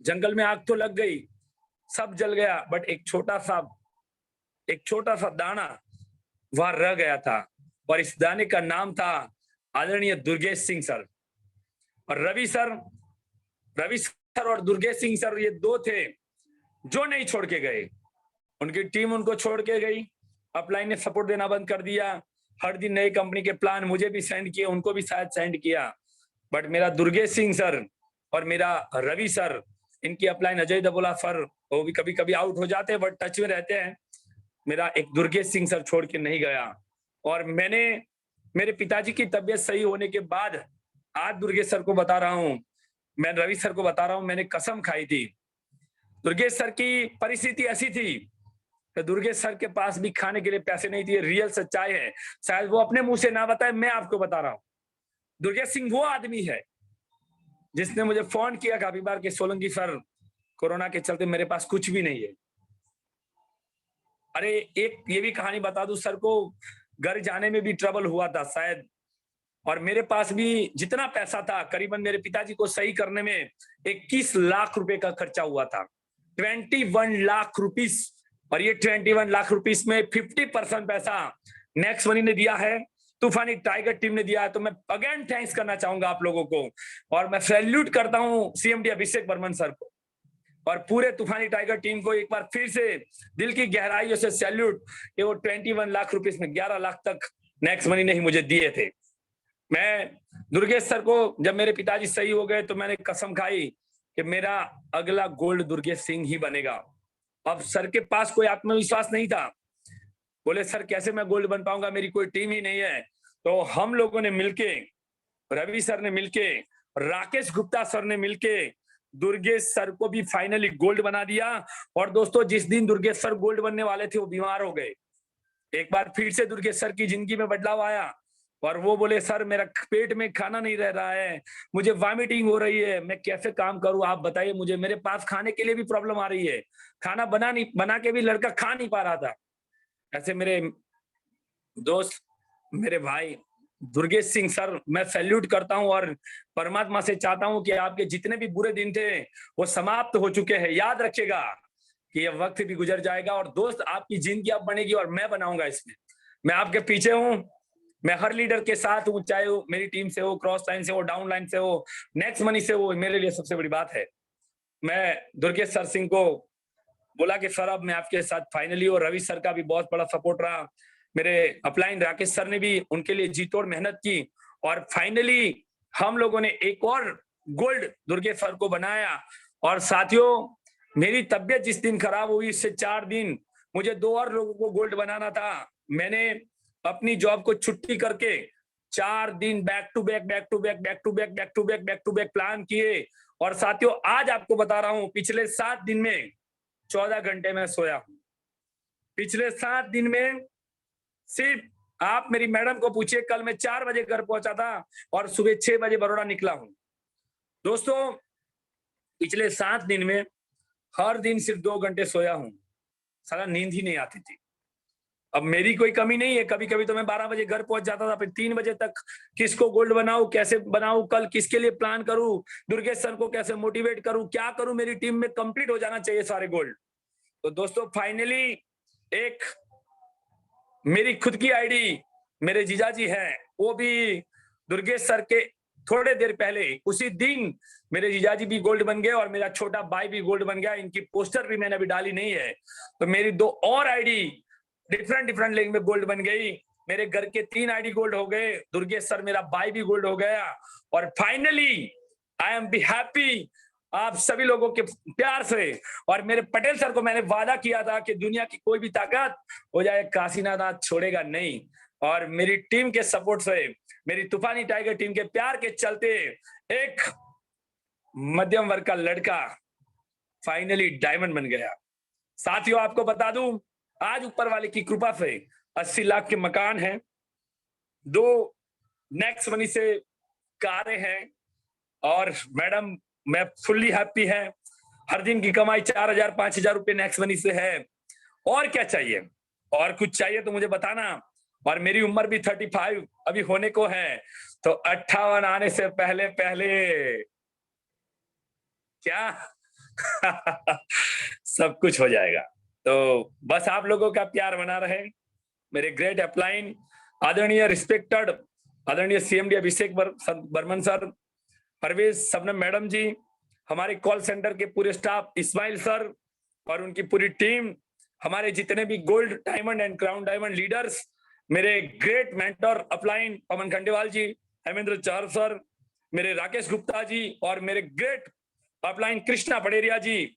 जंगल में आग तो लग गई, सब जल गया, बट एक छोटा सा दाना वहां रह गया था, और इस दाने का नाम था आदरणीय दुर्गेश सिंह सर। और रवि सर और दुर्गेश सिंह सर, ये दो थे जो नहीं छोड़ के गए। उनकी टीम उनको छोड़ के गई, अपलाइन ने सपोर्ट देना बंद कर दिया। हर दिन नई कंपनी के प्लान मुझे भी सेंड किए, उनको भी शायद सेंड किया, बट मेरा दुर्गेश सिंह सर और मेरा रवि सर, इनकी अपलाइन अजय दबोला सर, वो भी कभी कभी आउट हो जाते हैं बट टच में रहते हैं। मेरा एक दुर्गेश सिंह सर छोड़ के नहीं गया। और मैंने मेरे पिताजी की तबीयत सही होने के बाद, आज दुर्गेश सर को बता रहा हूं, मैं रवि सर को बता रहा हूं, मैंने कसम खाई थी। दुर्गेश सर की परिस्थिति ऐसी थी कि दुर्गेश सर के पास भी खाने के लिए पैसे नहीं थे। रियल सच्चाई है, शायद वो अपने मुंह से ना बताए, मैं आपको बता रहा हूं। दुर्गेश सिंह वो आदमी है जिसने मुझे फोन किया काफी बार कि सोलंकी सर, कोरोना के चलते मेरे पास कुछ भी नहीं है। अरे एक ये भी कहानी बता दूं, सर को घर जाने में भी ट्रबल हुआ था शायद, और मेरे पास भी जितना पैसा था, करीबन मेरे पिताजी को सही करने में 21 लाख रुपए का खर्चा हुआ था, 21 लाख रुपीस। और ये 21 लाख रुपीस में 50% पैसा नेक्स्ट मनी ने दिया है, तूफानी टाइगर टीम ने दिया है। तो मैं अगेन थैंक्स करना चाहूंगा आप लोगों को, और मैं सैल्यूट करता हूं सीएमडी अभिषेक बर्मन सर को और पूरे तूफानी टाइगर टीम को एक बार फिर से दिल की गहराइयों से सैल्यूट कि वो 21 लाख रुपीस में 11 लाख तक नेक्स्ट मनी ने ही मुझे दिए थे। मैं दुर्गेश सर को, जब मेरे पिताजी सही हो गए तो मैंने कसम खाई कि मेरा अगला गोल्ड दुर्गेश सिंह ही बनेगा। अब सर के पास कोई आत्मविश्वास नहीं था, बोले सर कैसे मैं गोल्ड बन पाऊंगा, मेरी कोई टीम ही नहीं है। तो हम लोगों ने मिलके, रवि सर ने मिलके, राकेश गुप्ता सर ने मिलके दुर्गेश सर को भी फाइनली गोल्ड बना दिया। और दोस्तों, जिस दिन दुर्गेश सर गोल्ड बनने वाले थे वो बीमार हो गए। एक बार फिर से दुर्गेश सर की जिंदगी में बदलाव आया, और वो बोले सर मेरा पेट में खाना नहीं रह रहा है, मुझे वॉमिटिंग हो रही है, मैं कैसे काम करूं, आप बताइए मुझे, मेरे पास खाने के लिए भी प्रॉब्लम आ रही है, खाना बना के भी लड़का खा नहीं पा रहा था। ऐसे मेरे दोस्त, मेरे भाई दुर्गेश सिंह सर, मैं सैल्यूट करता हूं और परमात्मा से चाहता हूं कि आपके जितने भी बुरे दिन थे वो समाप्त हो चुके हैं। याद रखिएगा कि ये वक्त भी गुजर जाएगा और दोस्त आपकी जिंदगी अब बनेगी और मैं बनाऊंगा इसमें। मैं आपके पीछे हूं, मैं हर लीडर के साथ हूं, चाहे वो मेरी टीम से हो, क्रॉस लाइन से हो, डाउन लाइन से हो, नेक्स्ट मनी से हो। मेरे लिए सबसे बड़ी बात है, मैं दुर्गेश सर सिंह को बोला कि सर अब मैं आपके साथ फाइनली, और रवि सर का भी बहुत बड़ा सपोर्ट रहा, मेरे अपलाइन राकेश सर ने भी उनके लिए जी तोड़ मेहनत की और फाइनली हम लोगों ने एक और गोल्ड दुर्गेश सर को बनाया। और साथियों, मेरी तबियत जिस दिन खराब हुई इससे 4 दिन मुझे 2 और लोगों को गोल्ड बनाना था। मैंने अपनी जॉब को छुट्टी करके 4 दिन back to back back to back back to back back to back back to back plan किए। और साथियों, आज आपको बता रहा हूं, पिछले 7 दिन में 14 घंटे में सोया हूं। पिछले 7 दिन में सिर्फ आप मेरी मैडम को पूछिए, कल मैं 4 बजे घर पहुंचा था और सुबह 6 बजे बड़ौदा निकला हूं। दोस्तों, पिछले 7 दिन में हर दिन सिर्फ 2 घंटे सोया हूं, सारा नींद ही नहीं आती थी। अब मेरी कोई कमी नहीं है, कभी कभी तो मैं 12 बजे घर पहुंच जाता था, फिर 3 बजे तक किसको गोल्ड बनाऊं, कैसे बनाऊं, कल किसके लिए प्लान करूं, दुर्गेश सर को कैसे मोटिवेट करूं, क्या करूं, मेरी टीम में कंप्लीट हो जाना चाहिए सारे गोल्ड। तो दोस्तों, फाइनली एक मेरी खुद की आईडी मेरे जीजाजी हैं, वो भी दुर्गेश सर के थोड़े देर पहले उसी दिन मेरे जीजाजी भी गोल्ड बन गए और मेरा छोटा भाई भी गोल्ड बन गया। इनकी पोस्टर भी मैंने अभी डाली नहीं है। तो मेरी 2 और आईडी डिफरेंट लिंक में गोल्ड बन गई। मेरे घर के 3 आईडी गोल्ड हो गए, दुर्गेश सर मेरा भाई भी गोल्ड हो गया। और finally I am be happy आप सभी लोगों के प्यार से। और मेरे पटेल सर को मैंने वादा किया था कि दुनिया की कोई भी ताकत हो जाए, काशीनाथ छोड़ेगा नहीं। और मेरी टीम के सपोर्ट से, मेरी तूफानी टाइगर टीम के प्यार के चलते, एक मध्यम वर्ग का लड़का फाइनली डायमंड बन गया। साथियों, आपको बता दूं, आज ऊपर वाले की कृपा से 80 लाख के मकान हैं, 2 नेक्स्ट मनी से कारें हैं, और मैडम मैं फुल्ली हैप्पी है। हर दिन की कमाई 4000 5000 रुपए नेक्स्ट मनी से है। और क्या चाहिए? और कुछ चाहिए तो मुझे बताना। और मेरी उम्र भी 35 अभी होने को है, तो 58 आने से पहले पहले क्या सब कुछ हो जाएगा। तो बस आप लोगों का प्यार बना रहे। मेरे ग्रेट अपलाइन, आदरणीय रिस्पेक्टेड आदरणीय सीएमडी अभिषेक बर्मन सर, परवेज सबनम मैडम जी, हमारे कॉल सेंटर के पूरे स्टाफ, इस्माइल सर और उनकी पूरी टीम, हमारे जितने भी gold diamond and crown diamond leaders, मेरे ग्रेट मेंटर अपलाइन पवन खंडेवाल जी, हेमेंद्र चार सर, मेरे राकेश गुप्ता जी और मेरे ग्रेट अपलाइन कृष्णा पडेरिया जी,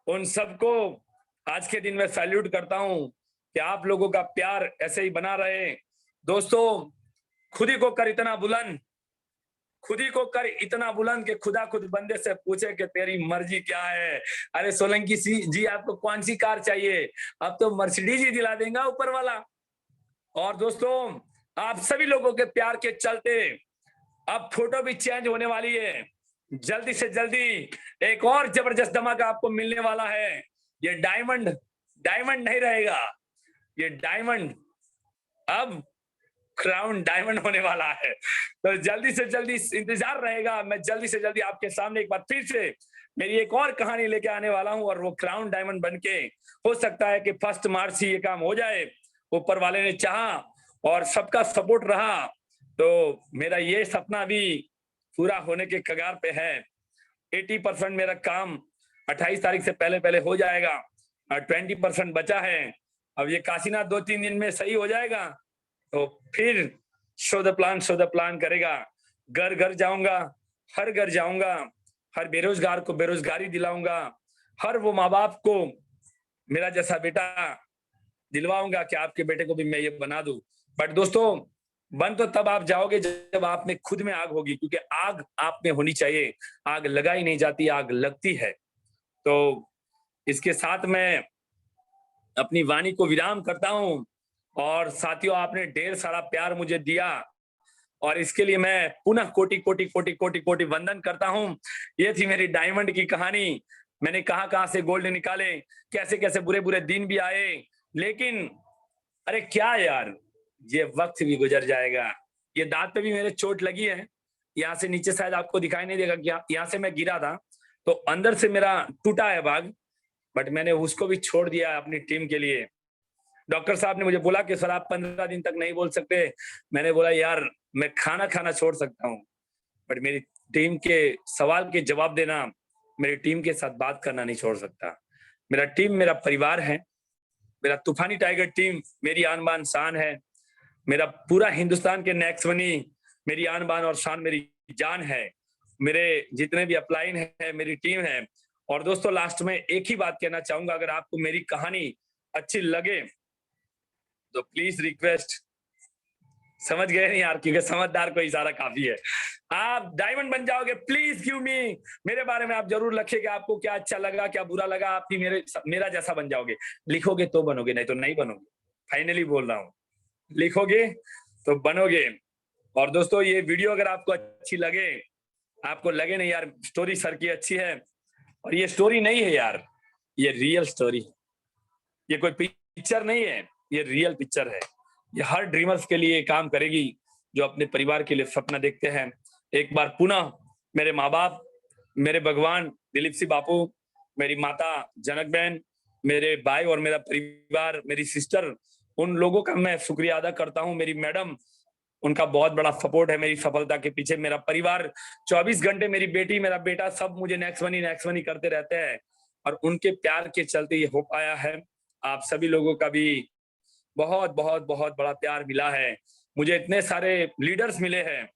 उन सबको आज के दिन में सैल्यूट करता हूं कि आप लोगों का प्यार ऐसे ही बना रहे। दोस्तों, खुद ही को कर इतना बुलंद, खुद ही को कर इतना बुलंद कि खुदा खुद बंदे से पूछे कि तेरी मर्जी क्या है। अरे सोलंकी जी, आपको कौन सी कार चाहिए? अब तो मर्सिडीज ही दिला देगा ऊपर वाला। और दोस्तों, आप सभी लोगों के प्यार के चलते अब फोटो भी चेंज होने वाली है। जल्दी से जल्दी एक और जबरदस्त धमाका आपको मिलने वाला है। ये डायमंड नहीं रहेगा, ये डायमंड अब क्राउन डायमंड होने वाला है। तो जल्दी से जल्दी इंतजार रहेगा। मैं जल्दी से जल्दी आपके सामने एक बार फिर से मेरी एक और कहानी लेके आने वाला हूं, और वो क्राउन डायमंड बनके, हो सकता है कि 1 मार्च ही ये काम हो जाए। ऊपर वाले ने चाहा और सबका सपोर्ट रहा, तो मेरा ये सपना भी पूरा होने के कगार पे है। 80% मेरा काम 28 तारीख से पहले पहले हो जाएगा और 20% बचा है। अब ये काशीनाथ 2-3 दिन में सही हो जाएगा तो फिर शो द प्लान करेगा। घर घर जाऊंगा, हर घर जाऊंगा, हर बेरोजगार को बेरोजगारी दिलाऊंगा, हर वो माँ बाप को मेरा जैसा बेटा दिलवाऊंगा कि आपके बेटे को भी मैं ये बना दूं। बट दोस्तों, बन तो तब आप जाओगे जब आप में खुद में आग होगी, क्योंकि आग आप में होनी चाहिए। आग लगाई नहीं जाती, आग लगती है। तो इसके साथ मैं अपनी वाणी को विराम करता हूं। और साथियों, आपने ढेर सारा प्यार मुझे दिया और इसके लिए मैं पुनः कोटि कोटि कोटि कोटि कोटि वंदन करता हूं। ये थी मेरी डायमंड की कहानी। मैंने कहां कहां से गोल्ड निकाले, कैसे कैसे बुरे बुरे दिन भी आए, लेकिन अरे क्या यार, ये वक्त भी गुजर जाएगा। ये दांत पे भी मेरे चोट लगी है, यहाँ से नीचे शायद आपको दिखाई नहीं देगा, क्या यहाँ से मैं गिरा था तो अंदर से मेरा टूटा है भाग, बट मैंने उसको भी छोड़ दिया अपनी टीम के लिए। डॉक्टर साहब ने मुझे बोला कि सर आप 15 दिन तक नहीं बोल सकते। मैंने बोला यार मैं खाना खाना छोड़ सकता हूँ, बट मेरी टीम के सवाल के जवाब देना, मेरी टीम के साथ बात करना नहीं छोड़ सकता। मेरा टीम मेरा परिवार है। मेरा तूफानी टाइगर टीम मेरी आन बान शान है। मेरा पूरा हिंदुस्तान के नेक्स्ट बनी मेरी आन बान और शान, मेरी जान है। मेरे जितने भी अपलाइन है मेरी टीम है। और दोस्तों लास्ट में एक ही बात कहना चाहूंगा, अगर आपको मेरी कहानी अच्छी लगे तो प्लीज रिक्वेस्ट, समझ गए नहीं यार, क्योंकि समझदार को इशारा काफी है। आप डायमंड बन जाओगे, प्लीज गिव मी, मेरे बारे में आप जरूर लिखिए कि आपको क्या अच्छा लगा क्या बुरा लगा, आप भी मेरा जैसा बन जाओगे। लिखोगे तो बनोगे, नहीं तो नहीं बनोगे। फाइनली बोल रहा हूँ, लिखोगे तो बनोगे। और दोस्तों ये वीडियो अगर आपको अच्छी लगे, आपको लगे नहीं यार स्टोरी सर की अच्छी है, और ये स्टोरी नहीं है यार, ये रियल स्टोरी है, ये कोई पिक्चर नहीं है, ये रियल पिक्चर है। ये हर ड्रीमर्स के लिए काम करेगी जो अपने परिवार के लिए सपना देखते हैं। एक बार पुनः मेरे माँ बाप, मेरे भगवान दिलीप सिंह बापू, मेरी माता जनक बहन, मेरे भाई और मेरा परिवार, मेरी सिस्टर, उन लोगों का मैं शुक्रिया अदा करता हूँ। मेरी मैडम, उनका बहुत बड़ा सपोर्ट है मेरी सफलता के पीछे। मेरा परिवार 24 घंटे, मेरी बेटी मेरा बेटा सब मुझे नेक्स्ट बनी करते रहते हैं, और उनके प्यार के चलते ये हो पाया है। आप सभी लोगों का भी बहुत बहुत बहुत बड़ा प्यार मिला है। मुझे इतने सारे लीडर्स मिले हैं,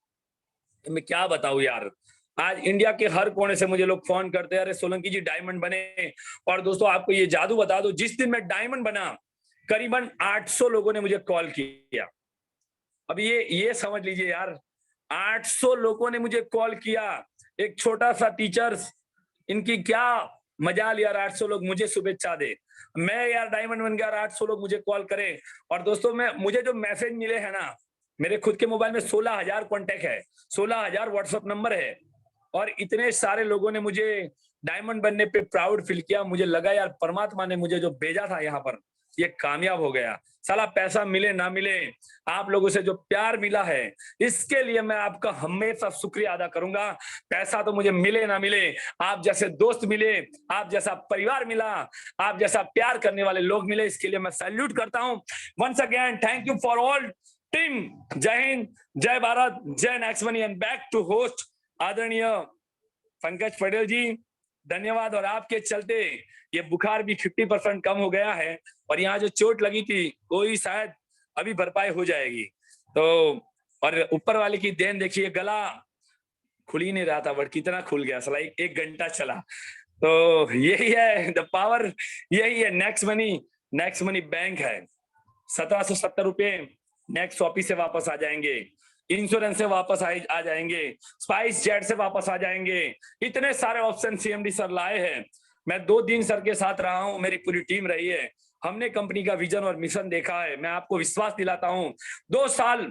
मैं क्या बताऊं यार। आज इंडिया के हर कोने से मुझे लोग फोन करते हैं, अरे सोलंकी जी डायमंड बने। और दोस्तों आपको ये जादू बता दो, जिस दिन मैं डायमंड बना करीबन 800 लोगों ने मुझे कॉल किया। अब ये समझ लीजिए यार, 800 लोगों ने मुझे कॉल किया। एक छोटा सा टीचर्स, इनकी क्या मजाल यार, 800 लोग मुझे शुभेच्छा दे। मैं यार डायमंड बन गया, 800 लोग मुझे कॉल करें। और दोस्तों मुझे जो मैसेज मिले हैं ना, मेरे खुद के मोबाइल में 16,000 कॉन्टेक्ट है, 16,000 व्हाट्सएप नंबर है, और इतने सारे लोगों ने मुझे डायमंड बनने पे प्राउड फील किया। मुझे लगा यार परमात्मा ने मुझे जो भेजा था यहाँ पर, ये कामयाब हो गया। साला पैसा मिले ना मिले, आप लोगों से जो प्यार मिला है, इसके लिए मैं आपका हमेशा शुक्रिया अदा करूंगा। पैसा तो मुझे मिले ना मिले, आप जैसे दोस्त मिले, आप जैसा परिवार मिला, आप जैसा प्यार करने वाले लोग मिले, इसके लिए मैं सैल्यूट करता हूं। Once again thank you for all team. जय हिंद, जय भारत, जय next money. And back to host आदरणीय पंकज पटेल जी, धन्यवाद। और आपके चलते ये बुखार भी 50% कम हो गया है, और यहाँ जो चोट लगी थी वो ही शायद अभी भरपाई हो जाएगी। तो और ऊपर वाले की देन देखिए, गला खुल ही नहीं रहा था, बट कितना खुल गया, साला एक घंटा चला। तो यही है द पावर, यही है नेक्स्ट मनी बैंक है। 1770 रुपए नेक्स्ट ऑफिस से वापस आ जाएंगे, इंश्योरेंस से वापस आ जाएंगे, स्पाइस जेट से वापस आ जाएंगे। इतने सारे ऑप्शन सीएमडी सर लाए हैं। मैं 2 दिन सर के साथ रहा हूं, मेरी पूरी टीम रही है, हमने कंपनी का विजन और मिशन देखा है। मैं आपको विश्वास दिलाता हूं, 2 साल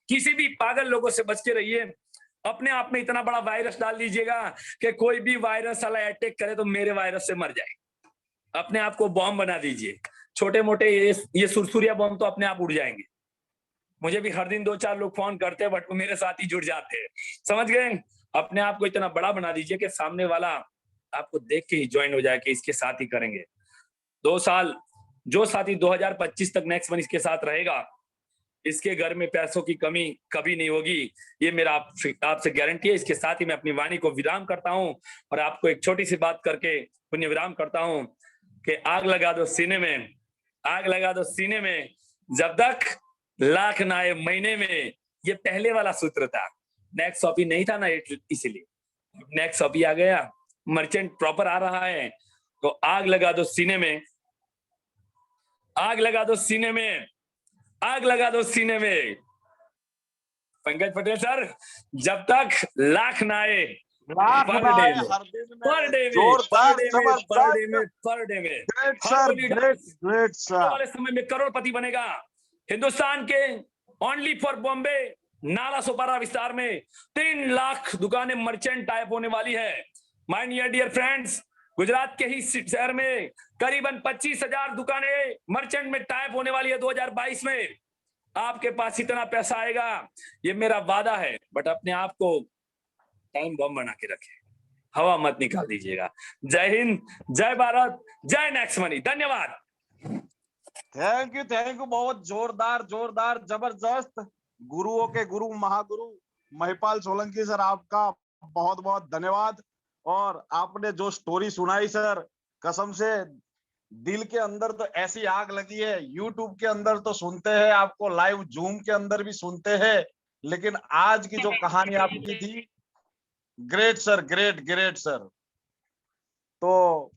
किसी भी पागल लोगों से बच के रहिए। अपने आप में इतना बड़ा वायरस डाल दीजिएगा कि कोई भी वायरस वाला अटैक करे तो मेरे वायरस से मर जाए। अपने आप को बॉम्ब बना दीजिए। छोटे मोटे ये सुरसुरिया बॉम्ब तो अपने आप उड़ जाएंगे। मुझे भी हर दिन 2-4 लोग फोन करते हैं, बट वो मेरे साथ ही जुड़ जाते हैं, समझ गए। अपने आप को इतना बड़ा बना दीजिए कि सामने वाला आपको देख के ही ज्वाइन हो जाए कि इसके साथ ही करेंगे। 2 साल जो साथी 2025 तक नेक्स्ट वन इसके साथ रहेगा, इसके घर में पैसों की कमी कभी नहीं होगी, ये मेरा आपसे गारंटी है। इसके साथ ही मैं अपनी वाणी को विराम करता हूं, और आपको एक छोटी सी बात करके पुण्य विराम करता हूं कि आग लगा दो सीने में, आग लगा दो सीने में, जब तक लाख ना आए महीने में। ये पहले वाला सूत्र था, नेक्स्ट शॉपी नहीं था ना, इसीलिए नेक्स्ट शॉपी आ गया, मर्चेंट प्रॉपर आ रहा है। तो आग लगा दो सीने में, आग लगा दो सीने में, आग लगा दो सीने में। पंकज पटेल सर, जब तक लाख ना आए पर डे में, पर डे में, पर डे में, पर डे में, पर डे में, ग्रेट सर, वाले समय में करोड़पति बनेगा। हिंदुस्तान के ओनली फॉर बॉम्बे नाला सोपारा विस्तार में 3 लाख दुकानें मर्चेंट टाइप होने वाली है। माय डियर फ्रेंड्स, गुजरात के ही शहर में करीबन 25,000 दुकानें मर्चेंट में टाइप होने वाली है 2022 में। आपके पास इतना पैसा आएगा, ये मेरा वादा है। बट अपने आप को टाइम बम बना के रखें, हवा मत निकाल दीजिएगा। जय हिंद, जय भारत, जय नेक्स्ट मनी। धन्यवाद। थैंक यू बहुत जोरदार जोरदार जबरदस्त। गुरुओं के गुरु महागुरु महिपाल सोलंकी सर, आपका बहुत बहुत धन्यवाद। और आपने जो स्टोरी सुनाई सर, कसम से दिल के अंदर तो ऐसी आग लगी है। यूट्यूब के अंदर तो सुनते हैं आपको, लाइव जूम के अंदर भी सुनते हैं, लेकिन आज की जो कहानी आपकी थी, great sir, great great sir. तो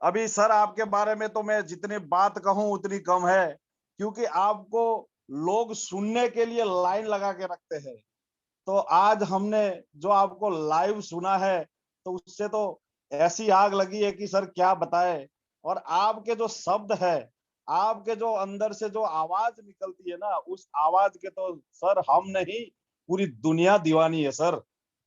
अभी सर आपके बारे में तो मैं जितनी बात कहूं उतनी कम है, क्योंकि आपको लोग सुनने के लिए लाइन लगा के रखते हैं। तो आज हमने जो आपको लाइव सुना है, तो उससे तो ऐसी आग लगी है कि सर क्या बताए। और आपके जो शब्द है, आपके जो अंदर से जो आवाज निकलती है ना, उस आवाज के तो सर हम नहीं, पूरी दुनिया दीवानी है सर।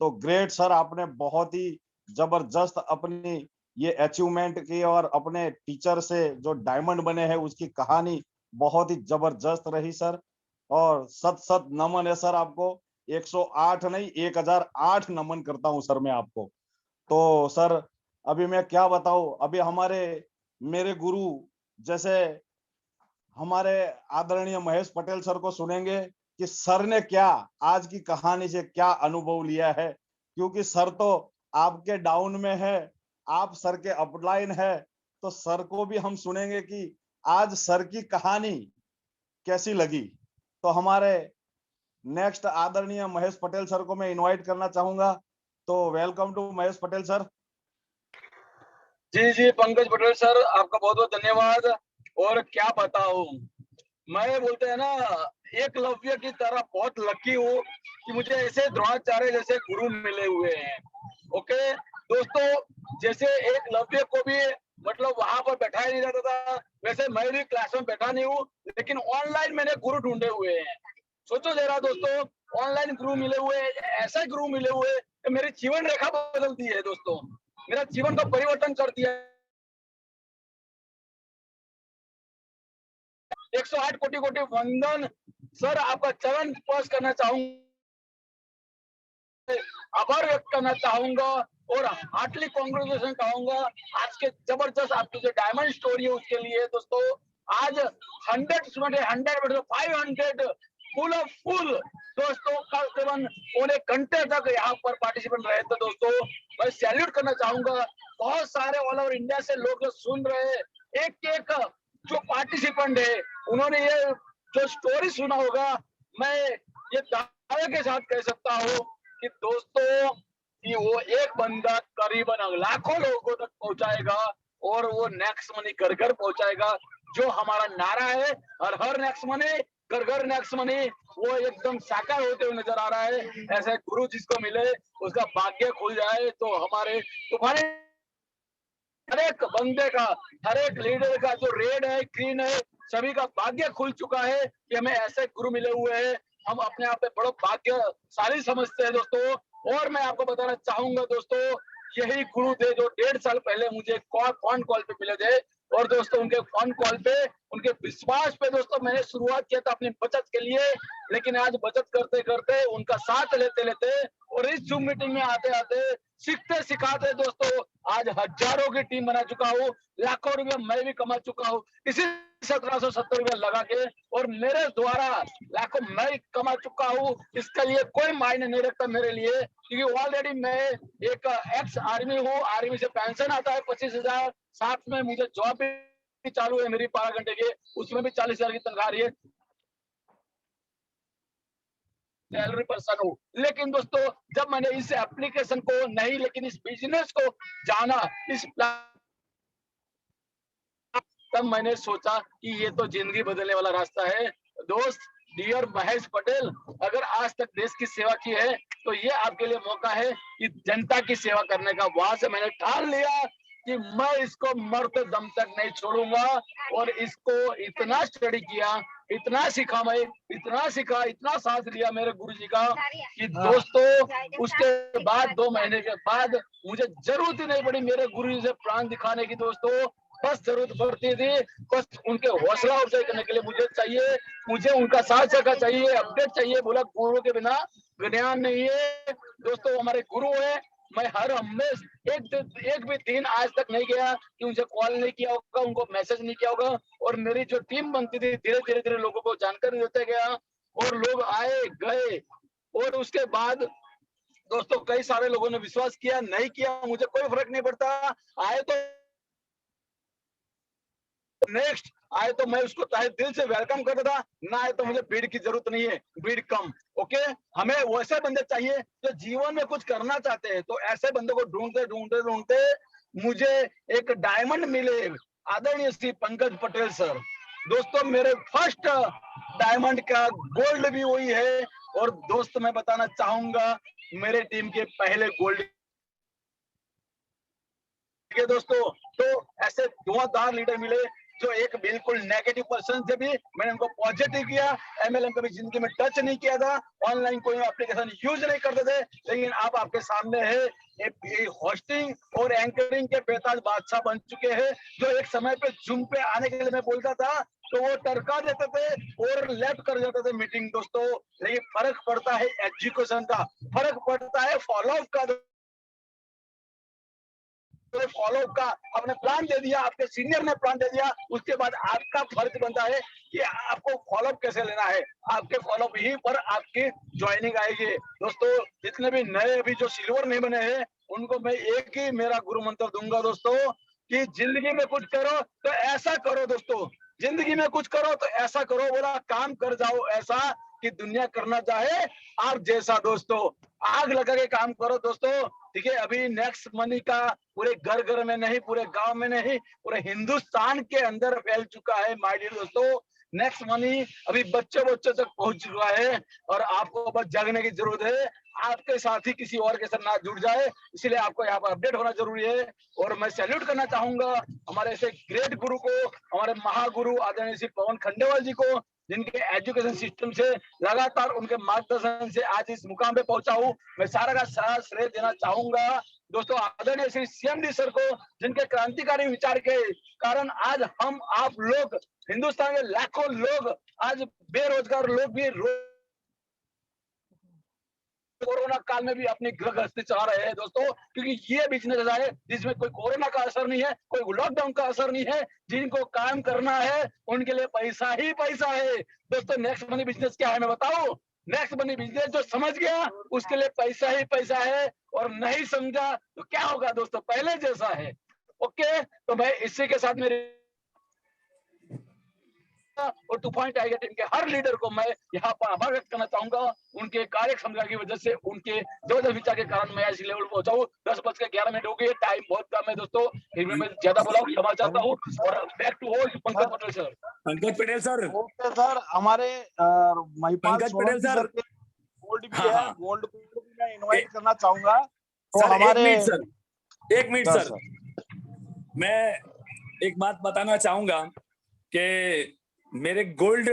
तो ग्रेट सर, आपने बहुत ही जबरदस्त अपनी ये अचीवमेंट की, और अपने टीचर से जो डायमंड बने हैं उसकी कहानी बहुत ही जबरदस्त रही सर। और सत सत नमन है सर आपको। 108 नहीं, 1008 नमन करता हूं सर मैं आपको। तो सर अभी मैं क्या बताऊं, अभी मेरे गुरु जैसे हमारे आदरणीय महेश पटेल सर को सुनेंगे कि सर ने क्या आज की कहानी से क्या अनुभव लिया है। क्योंकि सर तो आपके डाउन में है, आप सर के अपलाइन है, तो सर को भी हम सुनेंगे कि आज सर की कहानी कैसी लगी। तो हमारे नेक्स्ट आदरणीय महेश पटेल सर को मैं इनवाइट करना चाहूंगा। तो welcome to Mahesh Patel sir. जी पंकज पटेल सर, आपका बहुत बहुत धन्यवाद। और क्या बताऊं, मैं बोलते हैं ना, एकलव्य की तरह बहुत लकी हूँ कि मुझे ऐसे द्रोणाचार्य जैसे गुरु मिले हुए हैं। ओके दोस्तों, जैसे एकलव्य को भी मतलब वहां पर बैठाया नहीं जाता था, वैसे मैं भी क्लास में बैठा नहीं हूँ, लेकिन ऑनलाइन मैंने गुरु ढूंढे हुए हैं। सोचो जरा दोस्तों, ऑनलाइन गुरु मिले हुए, ऐसे गुरु मिले हुए कि मेरी जीवन रेखा बदल दी है दोस्तों, मेरा जीवन का परिवर्तन कर दिया। 108 कोटि कोटि वंदन सर, आपका चरण स्पर्श करना चाहूंगा, आभार व्यक्त करना चाहूंगा और हार्टली कांग्रेचुलेशन कहूंगा आज के जबरदस्त आपकी जो डायमंड स्टोरी है उसके लिए। दोस्तों आज 100 स्टूडेंट, 100 500 फुल ऑफ फुल दोस्तों, करीबन पौने घंटे तक यहाँ पर पार्टिसिपेंट रहे थे। दोस्तों मैं सैल्यूट करना चाहूंगा, बहुत सारे ऑल ओवर इंडिया से लोग जो सुन रहे हैं, एक एक जो पार्टिसिपेंट है उन्होंने ये जो स्टोरी सुना होगा। मैं ये दावे के साथ कह सकता हूँ कि दोस्तों कि वो एक बंदा करीबन लाखों लोगों तक पहुंचाएगा और वो नेक्स्ट मनी घर घर पहुंचाएगा। जो हमारा नारा है, हर हर नेक्स्ट मनी, घर घर नेक्स्ट मनी, वो एकदम साकार होते हुए नजर आ रहा है। ऐसे गुरु जिसको मिले उसका भाग्य खुल जाए। तो हमारे तूफानी हर एक बंदे का, हर एक लीडर का जो रेड है, ग्रीन है, सभी का भाग्य खुल चुका है कि हमें ऐसे गुरु मिले हुए हैं। हम अपने आप में बड़ा भाग्यशाली समझते हैं दोस्तों। और मैं आपको बताना चाहूंगा दोस्तों, यही गुरु थे जो 1.5 साल पहले मुझे फोन कॉल पे मिले थे। और दोस्तों उनके फोन कॉल पे, उनके विश्वास पे दोस्तों मैंने शुरुआत किया था अपनी बचत के लिए, लेकिन आज बचत करते करते, उनका साथ लेते लेते और इस जूम मीटिंग में आते आते, सीखते सिखाते दोस्तों आज हजारों की टीम बना चुका हूँ, लाखों रुपए मैं भी कमा चुका हूँ इसी 1770 रुपए लगा के, और मेरे द्वारा लाखों मैं कमा चुका हूँ। इसके लिए कोई मायने नहीं रखता मेरे लिए, क्योंकि ऑलरेडी मैं एक एक्स आर्मी हूँ। आर्मी से पेंशन आता है 25,000, साथ में मुझे जॉब भी चालू है मेरी 12 घंटे की, उसमें भी 40,000 की तनख्वाह आ रही है, सैलरी पर्सन हूँ। लेकिन दोस्तों जब मैंने इस एप्लीकेशन को नहीं, लेकिन इस बिजनेस को जाना, इस तब मैंने सोचा कि ये तो जिंदगी बदलने वाला रास्ता है। दोस्त डियर महेश पटेल, अगर आज तक देश की सेवा की है तो ये आपके लिए मौका है कि जनता की सेवा करने का। वहां से मैंने ठान लिया कि मैं इसको मरते दम तक नहीं छोड़ूंगा। और इसको इतना स्टडी किया, इतना सीखा, मैं इतना सीखा, इतना साथ लिया मेरे गुरुजी का कि दोस्तों उसके बाद 2 महीने के बाद मुझे जरूरत ही नहीं पड़ी मेरे गुरुजी से प्लान दिखाने की। दोस्तों बस जरूरत पड़ती थी, बस उनके हौसला अफजाई करने के लिए मुझे चाहिए, मुझे उनका साथ सका चाहिए, अपडेट चाहिए। बोला गुरु के बिना ज्ञान नहीं है। दोस्तों हमारे गुरु है, मैं हर हमेशा एक भी दिन आज तक नहीं गया कि उनसे कॉल नहीं किया होगा, उनको मैसेज नहीं किया होगा। और मेरी जो टीम बनती थी धीरे धीरे लोगों को जानकारी देते गया और लोग आए गए। और उसके बाद दोस्तों कई सारे लोगों ने विश्वास किया, नहीं किया मुझे कोई फर्क नहीं पड़ता। आए तो नेक्स्ट, आए तो मैं उसको चाहे दिल से वेलकम करता था, ना आए तो मुझे भीड़ की जरूरत नहीं है, भीड़ कम। ओके, हमें वैसे बंदे चाहिए जो जीवन में कुछ करना चाहते हैं। तो ऐसे बंदों को ढूंढते ढूंढते ढूंढते मुझे एक डायमंड मिले, आदरणीय श्री पंकज पटेल सर। दोस्तों मेरे फर्स्ट डायमंड का गोल्ड भी वही है। और दोस्त मैं बताना चाहूंगा मेरे टीम के पहले गोल्ड के दोस्तों। तो ऐसे धुआंधार लीडर मिले जो एक बिल्कुल नेगेटिव पर्सन से भी मैंने उनको पॉजिटिव किया। एमएलएम कभी जिंदगी में टच नहीं किया था, ऑनलाइन कोई एप्लीकेशन यूज नहीं करते थे, लेकिन अब आपके सामने है होस्टिंग और एंकरिंग के बेताज बादशाह बन चुके हैं। जो एक समय पे जूम पे आने के लिए मैं बोलता था तो वो टरका देते थे और लेफ्ट कर जाते थे मीटिंग। दोस्तों लेकिन फर्क पड़ता है एजुकेशन का, फर्क पड़ता है फॉलोअप का। फॉलो का आपने प्लान दे दिया, आपके सीनियर ने प्लान दे दिया, उसके बाद आपका फर्ज बनता है कि आपको फॉलोअप कैसे लेना है। आपके फॉलोअप ही पर आपकी ज्वाइनिंग आएगी। दोस्तों जितने भी नए अभी जो सिल्वर नहीं बने हैं उनको मैं एक ही मेरा गुरु मंत्र दूंगा दोस्तों कि जिंदगी में कुछ करो तो ऐसा करो। दोस्तों जिंदगी में कुछ करो तो ऐसा करो, बोला काम कर जाओ ऐसा कि दुनिया करना चाहे आप जैसा। दोस्तों आग लगा के काम करो दोस्तों। ठीक है, अभी नेक्स्ट मनी का पूरे घर घर में नहीं, पूरे गांव में नहीं, पूरे हिंदुस्तान के अंदर फैल चुका है माय डियर दोस्तों। नेक्स्ट मनी अभी बच्चे तक पहुंच चुका है और आपको बस जगने की जरूरत है। आपके साथी किसी और के साथ ना जुड़ जाए, इसलिए आपको यहाँ पर अपडेट होना जरूरी है। और मैं सैल्यूट करना चाहूंगा हमारे ऐसे ग्रेट गुरु को, हमारे महागुरु आदरणीय श्री पवन खंडेवाल जी को, जिनके एजुकेशन सिस्टम से लगातार उनके मार्गदर्शन से आज इस मुकाम पे पहुंचा हूं। मैं सारा का सारा श्रेय देना चाहूंगा दोस्तों आदरणीय श्री सीएमडी सर को, जिनके क्रांतिकारी विचार के कारण आज हम आप लोग हिंदुस्तान के लाखों लोग आज बेरोजगार लोग भी कोरोना काल में भी अपनी गृहस्थी चला रहे हैं दोस्तों। क्योंकि ये बिजनेस है जिसमें कोई कोरोना का असर नहीं है, कोई लॉकडाउन का असर नहीं है। जिनको काम करना है उनके लिए पैसा ही पैसा है दोस्तों। नेक्स्ट मनी बिजनेस क्या है मैं बताऊं? नेक्स्ट मनी बिजनेस जो समझ गया उसके लिए पैसा ही पैसा है, और नहीं समझा तो क्या होगा दोस्तों, पहले जैसा है। ओके, तो मैं इसी के साथ मेरे और तूफान टाइगर टीम के हर लीडर को मैं यहाँ पर आभार व्यक्त करना चाहूंगा। उनके कार्य क्षमता की वजह से, उनके जबरदस्त विचार के कारण मैं इस लेवल पहुंचा हूँ। 10:11 हो गई, टाइम बहुत कम है दोस्तों, फिर भी मैं ज्यादा बोला क्षमा चाहता हूँ। और back to host Pankaj Patel sir. Pankaj Patel sir, okay sir, हमारे महिपाल पंकज पटेल सोलंकी सर सर के गोल्ड भी हाँ है, हाँ गोल्ड को भी मैं इनवाइट करना चाहूंगा। तो सर, हमारे एक मिनट सर सर, मैं एक बात बताना चाहूंगा कि मेरे गोल्ड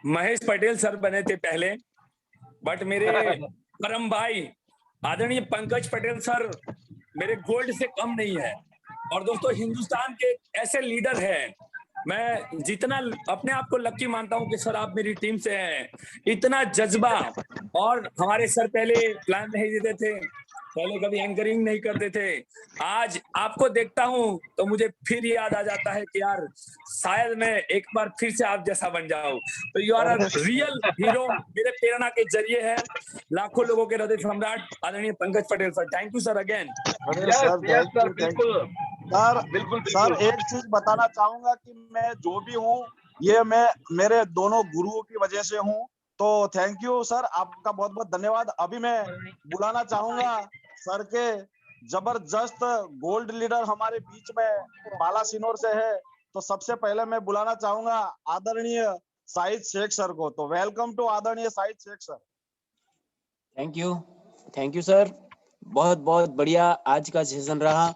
महेश पटेल सर बने थे पहले, बट मेरे परम भाई आदरणीय पंकज पटेल सर मेरे गोल्ड से कम नहीं है। और दोस्तों हिंदुस्तान के ऐसे लीडर हैं, मैं जितना अपने आप को लकी मानता हूं कि सर आप मेरी टीम से हैं, इतना जज्बा। और हमारे सर पहले प्लान नहीं देते थे, पहले कभी एंकरिंग नहीं करते थे। आज आपको देखता हूं तो मुझे फिर याद आ जाता है कि यार शायद मैं एक बार फिर से आप जैसा बन जाऊं। तो you are a real hero, मेरे प्रेरणा के जरिए है लाखों लोगों के हृदय सम्राट आदरणीय Pankaj Patel sir. Thank you sir again. बिल्कुल सर एक चीज बताना चाहूंगा कि मैं जो भी हूँ ये मैं मेरे दोनों गुरुओं की वजह से हूँ। तो थैंक यू सर, आपका बहुत बहुत धन्यवाद। अभी मैं बुलाना चाहूंगा सर के जबरदस्त गोल्ड लीडर हमारे बीच में बालासिनोर से है। तो सबसे पहले मैं बुलाना चाहूंगा आदरणीय शाहिद शेख सर को। तो वेलकम टू आदरणीय Shahid Sheikh sir. Thank you sir, बहुत बहुत बढ़िया आज का सेशन रहा।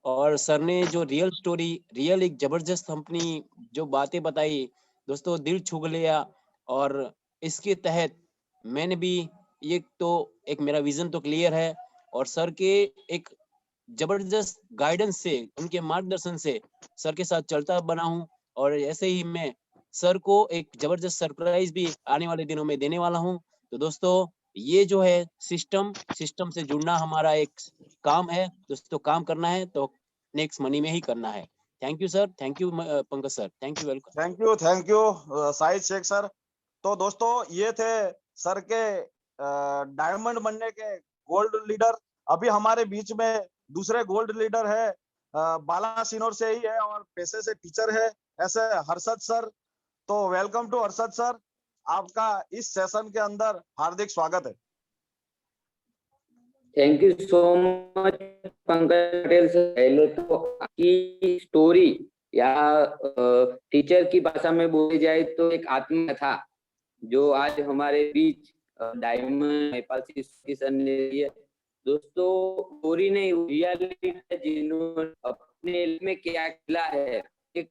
और सर ने जो रियल स्टोरी, रियल एक जबरदस्त अपनी जो बातें बताई दोस्तों, दिल छू लिया। और इसके तहत मैंने भी एक मेरा विजन तो क्लियर है, और सर के एक जबरदस्त गाइडेंस से, उनके मार्गदर्शन से सर के साथ चलता बना हूँ। और ऐसे ही मैं सर को एक जबरदस्त सरप्राइज भी आने वाले दिनों में देने वाला हूँ। तो दोस्तों, ये जो है सिस्टम से जुड़ना हमारा एक काम है दोस्तों। काम करना है तो नेक्स्ट मनी में ही करना है। Thank you sir, thank you Pankaj sir, thank you, welcome. Thank you Shahid Sheikh sir. तो दोस्तों, ये थे सर के डायमंड बनने के गोल्ड लीडर। अभी हमारे बीच में दूसरे गोल्ड लीडर है, बाला सिनोर से ही है और पेशे से टीचर है, ऐसे हर्षद सर। तो वेलकम टू हर्षद सर, आपका इस सेशन के अंदर हार्दिक स्वागत है। Thank you so much Pankaj Patel sir. पहले तो आपकी स्टोरी या टीचर की भाषा में बोली जाए तो एक आत्मा था जो आज हमारे बीच डायमंड महिपाल सिंह सर ने ली है। दोस्तों, स्टोरी नहीं, रियलिटी है जिन्होंने अपने में क्या किया है। एक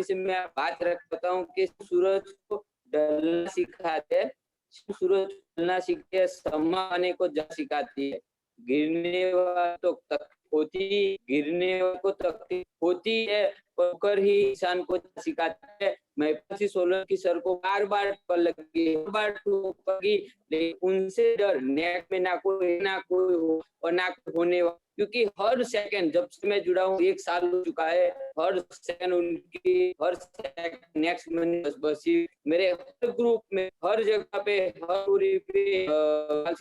से मैं बात रखता हूँ कि सूरज को ढलना सिखाते, सूरज ढलना सीखते, समा आने को जा सिखाती है। गिरने वाला तो तकलीफ होती, गिरने को तकलीफ होती है, पर ही इंसान को सिखाते हैं। महिपाल सिंह सोलंकी सर को बार बार लगी, बार ठोकरी, लेकिन उनसे डर नेक में ना कोई हो और ना होने वाला, क्योंकि हर सेकंड जब से मैं जुड़ा हूँ, 1 साल हो चुका है, हर सेकंड उनकी, हर सेकंड नेक्स्ट मनी बस मेरे हर ग्रुप में, हर जगह पे, हर दूरी पे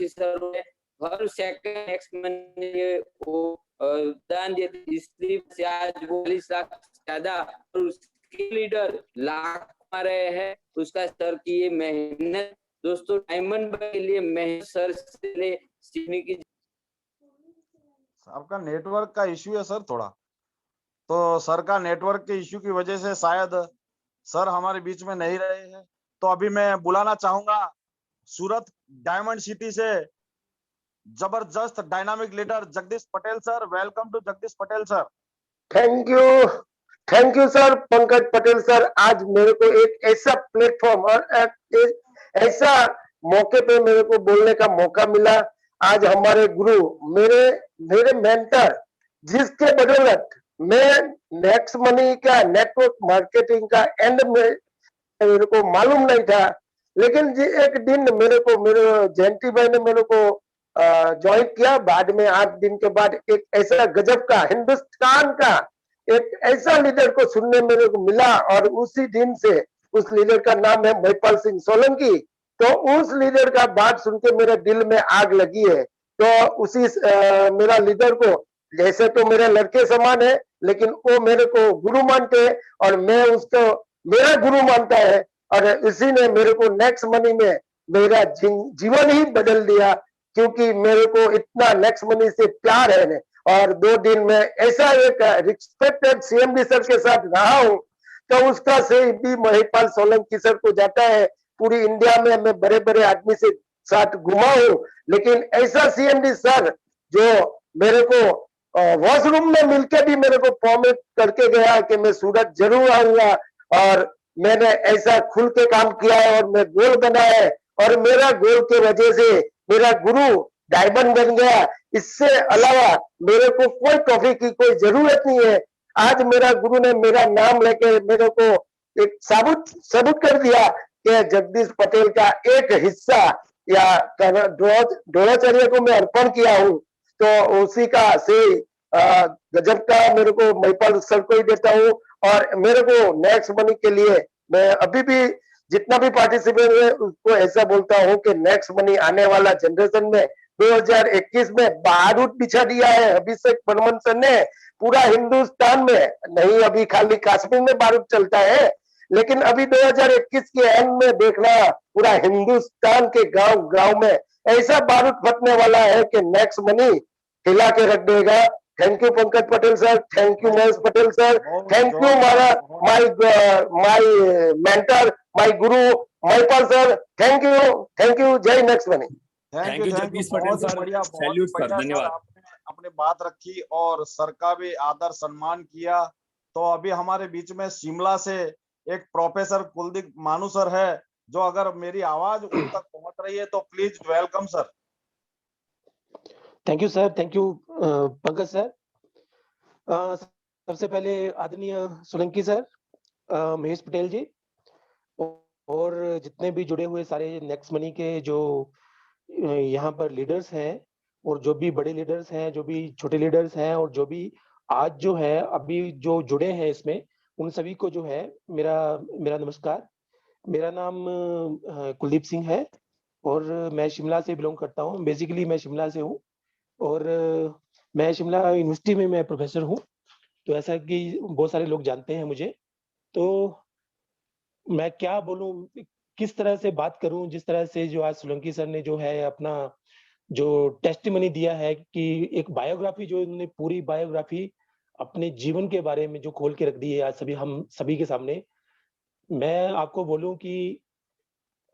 सर हर सेकंड नेक्स्ट मनी वो दान देते, इसलिए आज वो 40 लाख ज्यादा और उसके लीडर लाख में रहे हैं। उसका सर की ये मेहनत दोस्तों, डायमंड के लिए मेहनत सर से सीखने की। आपका नेटवर्क का इश्यू है सर थोड़ा, तो सर का नेटवर्क के इश्यू की वजह से शायद सर हमारे बीच में नहीं रहे हैं। तो अभी मैं बुलाना चाहूंगा सूरत डायमंड सिटी से जबरदस्त dynamic leader Jagdish Patel sir. Welcome to Jagdish Patel sir. Thank you sir Pankaj Patel sir. आज मेरे को एक ऐसा प्लेटफॉर्म और एक ऐसा मौके पे मेरे को बोलने का मौका मिला। आज हमारे गुरु, मेरे मेंटर, जिसके बदौलत मैं नेक्स्ट मनी का नेटवर्क मार्केटिंग का एंड में मेरे को मालूम नहीं था, लेकिन एक दिन मेरे जयंती भाई ने मेरे को ज्वाइन किया। बाद में 8 दिन के बाद एक ऐसा गजब का हिंदुस्तान का एक ऐसा लीडर को सुनने मेरे को मिला, और उसी दिन से उस लीडर का नाम है महिपाल सिंह सोलंकी। तो उस लीडर का बात सुन के मेरे दिल में आग लगी है। तो उसी मेरा लीडर को, जैसे तो मेरे लड़के समान है, लेकिन वो मेरे को गुरु मानते हैं और मैं उसको मेरा गुरु मानता है। और इसी ने मेरे को नेक्स्ट मनी में मेरा जीवन ही बदल दिया, क्योंकि मेरे को इतना नेक्स्ट मनी से प्यार है। और 2 दिन में ऐसा एक रिस्पेक्टेड सीएमडी सर के साथ रहा हूँ, तो उसका से भी महिपाल सोलंकी सर को जाता है। पूरी इंडिया में मैं बड़े बड़े आदमी से साथ घुमा हूँ, लेकिन ऐसा सीएमडी सर जो मेरे को वॉशरूम में मिलके भी मेरे को प्रॉमिस करके गया कि मैं सूरत जरूर आऊंगा, और मैंने ऐसा खुल के काम किया है और मैं गोल बना है, और मेरा गोल के वजह से मेरा गुरु डायमंड बन गया। इससे अलावा मेरे को कोई ट्रॉफी की कोई जरूरत नहीं है। आज मेरा गुरु ने मेरा नाम लेके मेरे को एक सबूत कर दिया कि जगदीश पटेल का एक हिस्सा या द्रोणाचार्य को मैं अर्पण किया हूँ। तो उसी का से गजब का मेरे को महिपाल सर को ही देता हूँ। और मेरे को नेक्स्ट मनी के लिए मैं अभी भी जितना भी पार्टिसिपेट है उसको ऐसा बोलता हूँ कि नेक्स्ट मनी आने वाला जनरेशन में 2021 में बारूद बिछा दिया है अभिषेक बर्मन सर ने पूरा हिंदुस्तान में। नहीं अभी खाली कश्मीर में बारूद चलता है, लेकिन अभी 2021 के एंड में देखना पूरा हिंदुस्तान के गांव में ऐसा बारूद फटने वाला है कि नेक्स्ट मनी हिला के रख देगा। Thank you Pankaj Patel sir, thank you Mahesh Patel sir, thank you my mentor, my Guru Mahipal sir, thank you. जय next money. Thank you Jagdish Patel sir, salute sir, धन्यवाद। आपने बात रखी और सर का भी आदर सम्मान किया। तो अभी हमारे बीच में शिमला से एक प्रोफेसर कुलदीप मानू सर है, जो अगर मेरी आवाज उन तक पहुंच रही है तो please welcome sir. Thank you sir, thank you Pankaj sir. सबसे पहले आदरणीय सोलंकी सर, महेश पटेल जी और जितने भी जुड़े हुए सारे नेक्स्ट मनी के जो यहाँ पर लीडर्स हैं और जो भी बड़े लीडर्स हैं, जो भी छोटे लीडर्स हैं और जो भी आज जो है अभी जो जुड़े हैं इसमें, उन सभी को जो है मेरा मेरा नमस्कार। मेरा नाम कुलदीप सिंह है और मैं शिमला से बिलोंग करता हूँ। बेसिकली मैं शिमला से हूँ और मैं शिमला यूनिवर्सिटी में मैं प्रोफेसर हूँ। तो ऐसा कि बहुत सारे लोग जानते हैं मुझे। तो मैं क्या बोलूं, किस तरह से बात करूं, जिस तरह से जो आज सोलंकी सर ने जो है अपना जो टेस्टिमनी दिया है कि एक बायोग्राफी, जो इन्होंने पूरी बायोग्राफी अपने जीवन के बारे में जो खोल के रख दी है आज हम सभी के सामने। मैं आपको बोलूं कि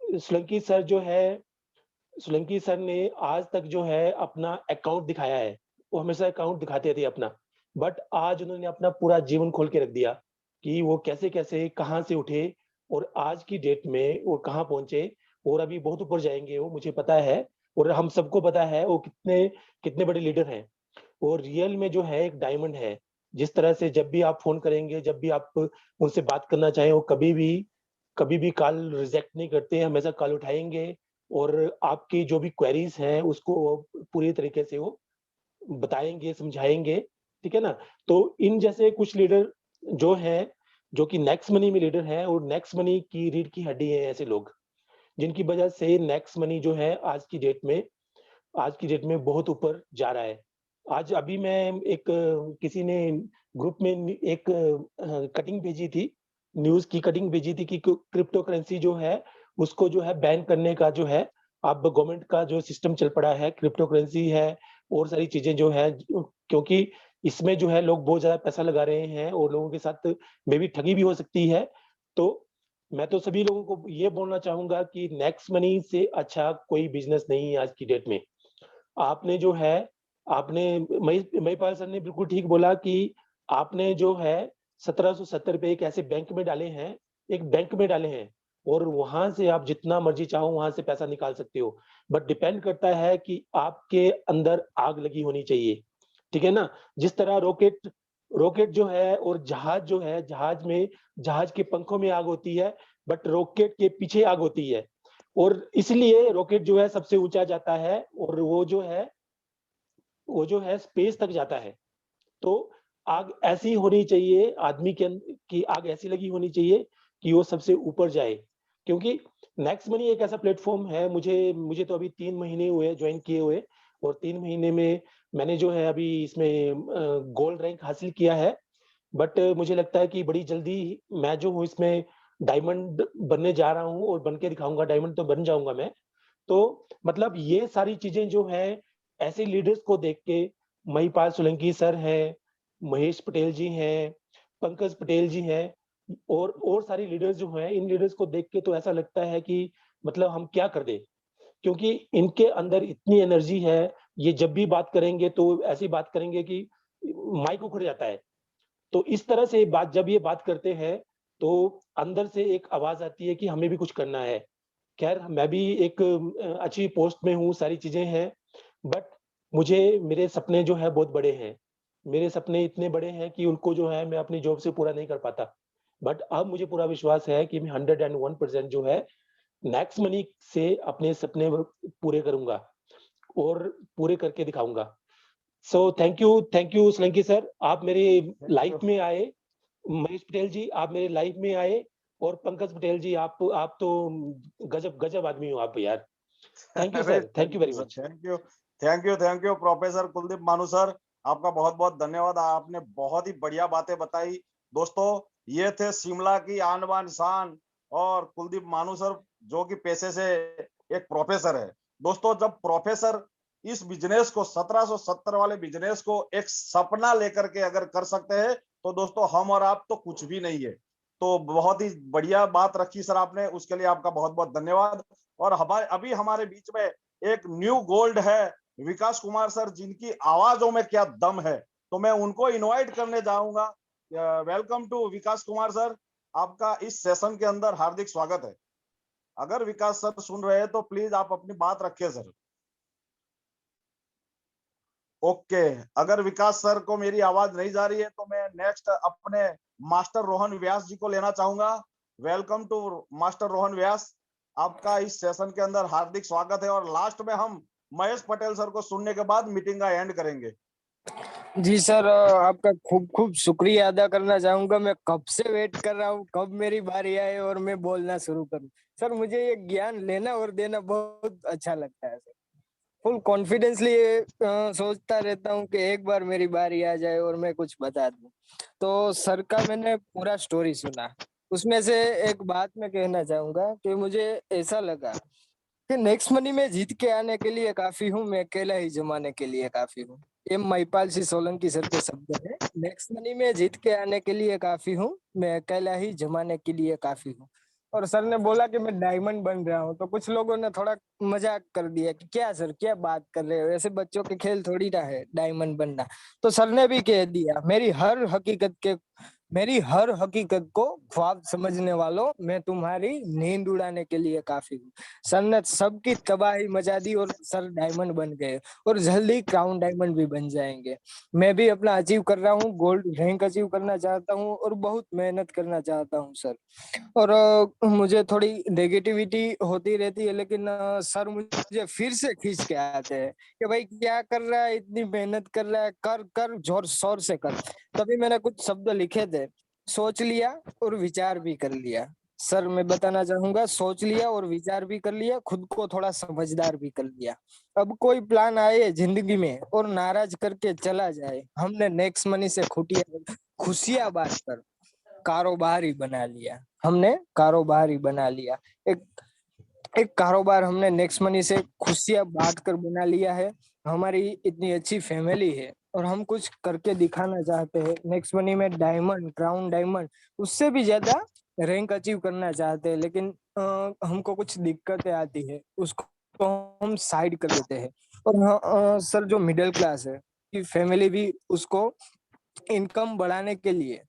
सोलंकी सर जो है, सोलंकी सर ने आज तक जो है अपना अकाउंट दिखाया है। वो हमेशा अकाउंट दिखाते थे अपना, बट आज उन्होंने अपना पूरा जीवन खोल के रख दिया कि वो कैसे कैसे कहाँ से उठे और आज की डेट में वो कहाँ पहुंचे और अभी बहुत ऊपर जाएंगे वो, मुझे पता है और हम सबको पता है वो कितने कितने बड़े लीडर हैं। और रियल में जो है एक डायमंड है। जिस तरह से जब भी आप फोन करेंगे, जब भी आप उनसे बात करना चाहें, वो कभी भी कॉल रिजेक्ट नहीं करते, हमेशा कॉल उठाएंगे और आपकी जो भी क्वेरीज हैं उसको पूरी तरीके से वो बताएंगे, समझाएंगे। ठीक है ना? तो इन जैसे कुछ लीडर जो हैं, जो कि नेक्स्ट मनी में लीडर हैं और नेक्स्ट मनी की रीढ़ की हड्डी है, ऐसे लोग जिनकी वजह से नेक्स्ट मनी जो है आज की डेट में बहुत ऊपर जा रहा है। आज अभी मैं एक किसी ने ग्रुप में एक कटिंग भेजी थी, न्यूज़ की कटिंग भेजी थी कि क्रिप्टो करेंसी जो है उसको जो है बैन करने का जो है अब गवर्नमेंट का जो सिस्टम चल पड़ा है। क्रिप्टो करेंसी है और सारी चीजें जो है, क्योंकि इसमें जो है लोग बहुत ज्यादा पैसा लगा रहे हैं और लोगों के साथ में भी ठगी भी हो सकती है। तो मैं तो सभी लोगों को ये बोलना चाहूंगा कि नेक्स्ट मनी से अच्छा कोई बिजनेस नहीं है आज की डेट में। आपने जो है, आपने महिपाल सर ने बिल्कुल ठीक बोला कि आपने जो है 1770 रुपए एक ऐसे बैंक में डाले हैं, एक बैंक में डाले हैं और वहां से आप जितना मर्जी चाहो वहां से पैसा निकाल सकते हो। बट डिपेंड करता है कि आपके अंदर आग लगी होनी चाहिए। ठीक है ना? जिस तरह रॉकेट जो है और जहाज जो है, जहाज के पंखों में आग होती है बट रॉकेट के पीछे आग होती है और इसलिए रॉकेट जो है सबसे ऊंचा जाता है और वो जो है स्पेस तक जाता है। तो आग ऐसी होनी चाहिए, आदमी के की आग ऐसी लगी होनी चाहिए कि वो सबसे ऊपर जाए। क्योंकि नेक्स्ट मनी एक ऐसा प्लेटफॉर्म है, मुझे तो अभी 3 महीने हुए ज्वाइन किए हुए और 3 महीने में मैंने जो है अभी इसमें गोल्ड रैंक हासिल किया है। बट मुझे लगता है कि बड़ी जल्दी मैं जो हूँ इसमें डायमंड बनने जा रहा हूँ और बन के दिखाऊंगा, डायमंड तो बन जाऊंगा मैं। तो मतलब ये सारी चीजें जो है ऐसे लीडर्स को देख के, महिपाल सोलंकी सर हैं, महेश पटेल जी हैं, पंकज पटेल जी हैं और सारे लीडर्स जो हैं, इन लीडर्स को देख के तो ऐसा लगता है कि मतलब हम क्या कर दें। क्योंकि इनके अंदर इतनी एनर्जी है, ये जब भी बात करेंगे तो ऐसी बात करेंगे कि माइक उखड़ जाता है। तो इस तरह से जब ये बात करते हैं तो अंदर से एक आवाज आती है कि हमें भी कुछ करना है। खैर मैं भी एक अच्छी पोस्ट में हूँ, सारी चीजें हैं, बट मेरे सपने जो है बहुत बड़े हैं। मेरे सपने इतने बड़े हैं कि उनको जो है मैं अपनी जॉब से पूरा नहीं कर पाता। बट अब मुझे पूरा विश्वास है कि मैं 101% जो है नेक्स्ट मनी से अपने सपने पूरे करूंगा और पूरे करके दिखाऊंगा। So thank you Solanki sir, आप मेरे लाइफ में आए। महेश पटेल जी आप मेरे लाइफ में आए और पंकज पटेल जी आप तो गजब आदमी हो आप यार। Thank you sir, thank you very much. Thank you professor Kuldeep मानू सर, आपका बहुत बहुत धन्यवाद। आपने बहुत ही बढ़िया बातें बताई। दोस्तों ये थे शिमला की आन बान शान और कुलदीप मानू सर, जो कि पेशे से एक प्रोफेसर है। दोस्तों जब प्रोफेसर इस बिजनेस को 1770 वाले बिजनेस को एक सपना लेकर के अगर कर सकते हैं तो दोस्तों हम और आप तो कुछ भी नहीं है। तो बहुत ही बढ़िया बात रखी सर आपने, उसके लिए आपका बहुत बहुत धन्यवाद। और हमारे बीच में एक न्यू गोल्ड है विकास कुमार सर, जिनकी आवाजों में क्या दम है, तो मैं उनको इनवाइट करने जाऊंगा। Welcome to Vikas Kumar sir, आपका इस सेशन के अंदर हार्दिक स्वागत है। अगर विकास सर सुन रहे हैं तो प्लीज आप अपनी बात रखिए सर। ओके, अगर विकास सर को मेरी आवाज नहीं जा रही है तो मैं नेक्स्ट अपने मास्टर रोहन व्यास जी को लेना चाहूंगा। वेलकम टू मास्टर रोहन व्यास, आपका इस सेशन के अंदर हार्दिक स्वागत है। और लास्ट में हम महेश पटेल सर को सुनने के बाद मीटिंग का एंड करेंगे। जी सर, आपका खूब खूब शुक्रिया अदा करना चाहूंगा। मैं कब से वेट कर रहा हूँ कब मेरी बारी आए और मैं बोलना शुरू करूँ। सर, मुझे ये ज्ञान लेना और देना बहुत अच्छा लगता है सर। फुल कॉन्फिडेंसली सोचता रहता हूँ कि एक बार मेरी बारी आ जाए और मैं कुछ बता दूं। तो सर का मैंने पूरा स्टोरी सुना, उसमें से एक बात मैं कहना चाहूंगा कि मुझे ऐसा लगा कि नेक्स्ट मनी में जीत के आने के लिए काफी हूँ, मैं अकेला ही जमाने के लिए काफी हूँ। ये महिपाल सिंह सोलंकी सर के शब्द है। नेक्स्ट मनी में जीत के आने के लिए काफी हूँ, मैं अकेला ही जमाने के लिए काफी हूँ। और सर ने बोला कि मैं डायमंड बन रहा हूँ, तो कुछ लोगों ने थोड़ा मजाक कर दिया कि क्या सर, क्या बात कर रहे हो, ऐसे बच्चों के खेल थोड़ी ना है डायमंड बनना। तो सर ने भी कह दिया, मेरी हर हकीकत को ख्वाब समझने वालों, मैं तुम्हारी नींद उड़ाने के लिए काफी हूँ। सर ने सबकी तबाही मचा दी और सर डायमंड बन गए और जल्दी क्राउन डायमंड भी बन जाएंगे। मैं भी अपना अचीव कर रहा हूँ, गोल्ड रैंक अचीव करना चाहता हूँ और बहुत मेहनत करना चाहता हूँ सर। और मुझे थोड़ी नेगेटिविटी होती रहती है, लेकिन सर मुझे फिर से खींच के आते हैं कि भाई क्या कर रहा है, इतनी मेहनत कर रहा है, कर कर जोर शोर से कर। तभी मैंने कुछ शब्द लिखे थे, सोच लिया और विचार भी कर लिया। सर, मैं बताना चाहूंगा, सोच लिया और विचार भी कर लिया, खुद को थोड़ा समझदार भी कर लिया। अब कोई प्लान आए जिंदगी में और नाराज करके चला जाए, हमने नेक्स्ट मनी से खुशियां बांट कर कारोबार ही बना लिया। हमने कारोबार ही बना लिया। एक एक कारोबार हमने नेक्स्ट मनी से खुशियां बांट कर बना लिया है। हमारी इतनी अच्छी फैमिली है और हम कुछ करके दिखाना चाहते हैं। नेक्स्ट मनी में डायमंड, क्राउन डायमंड, उससे भी ज्यादा रैंक अचीव करना चाहते हैं, लेकिन हमको कुछ दिक्कतें आती है, उसको हम साइड कर देते हैं। और सर, जो मिडिल क्लास है की फैमिली भी, उसको इनकम बढ़ाने के लिए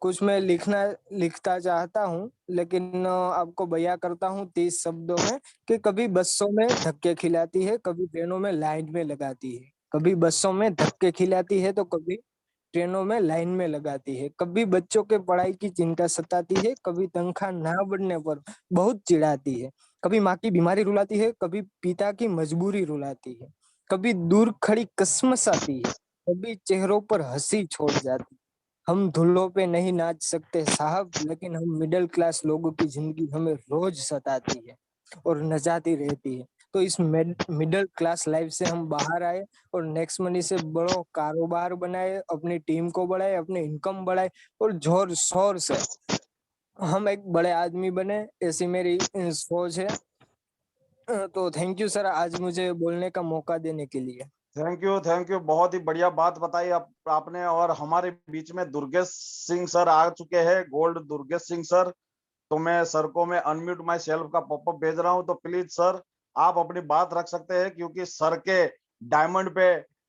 कुछ मैं लिखता चाहता हूँ, लेकिन आपको बयां करता हूँ 30 शब्दों में कि कभी बसों में धक्के खिलाती है, कभी ट्रेनों में लाइन में लगाती है। कभी बसों में धक्के खिलाती है तो कभी ट्रेनों में लाइन में लगाती है। कभी बच्चों के पढ़ाई की चिंता सताती है, कभी तनख्वाह ना बढ़ने पर बहुत चिढ़ाती है। कभी माँ की बीमारी रुलाती है, कभी पिता की मजबूरी रुलाती है। कभी दूर खड़ी कसमस आती है, कभी चेहरों पर हंसी छोड़ जाती है। हम धुलों पे नहीं नाच सकते साहब, लेकिन हम मिडिल क्लास लोगों की जिंदगी हमें रोज सताती है और नचाती रहती है। तो इस मिडिल क्लास लाइफ से हम बाहर आए और नेक्स्ट मनी से बड़ो कारोबार बनाए, अपनी टीम को बढ़ाए, अपनी इनकम बढ़ाए और जोर शोर से हम एक बड़े आदमी बने, ऐसी मेरी सोच है। तो थैंक यू सर, आज मुझे बोलने का मौका देने के लिए। थैंक यू, बहुत ही बढ़िया बात बताई आपने। और हमारे बीच में दुर्गेश सिंह सर आ चुके हैं, गोल्ड दुर्गेश सिंह सर। तो मैं सर को मैं अनम्यूट माई सेल्फ का पॉपअप भेज रहा हूं, तो प्लीज सर आप अपनी बात रख सकते हैं, क्योंकि सर के डायमंड पे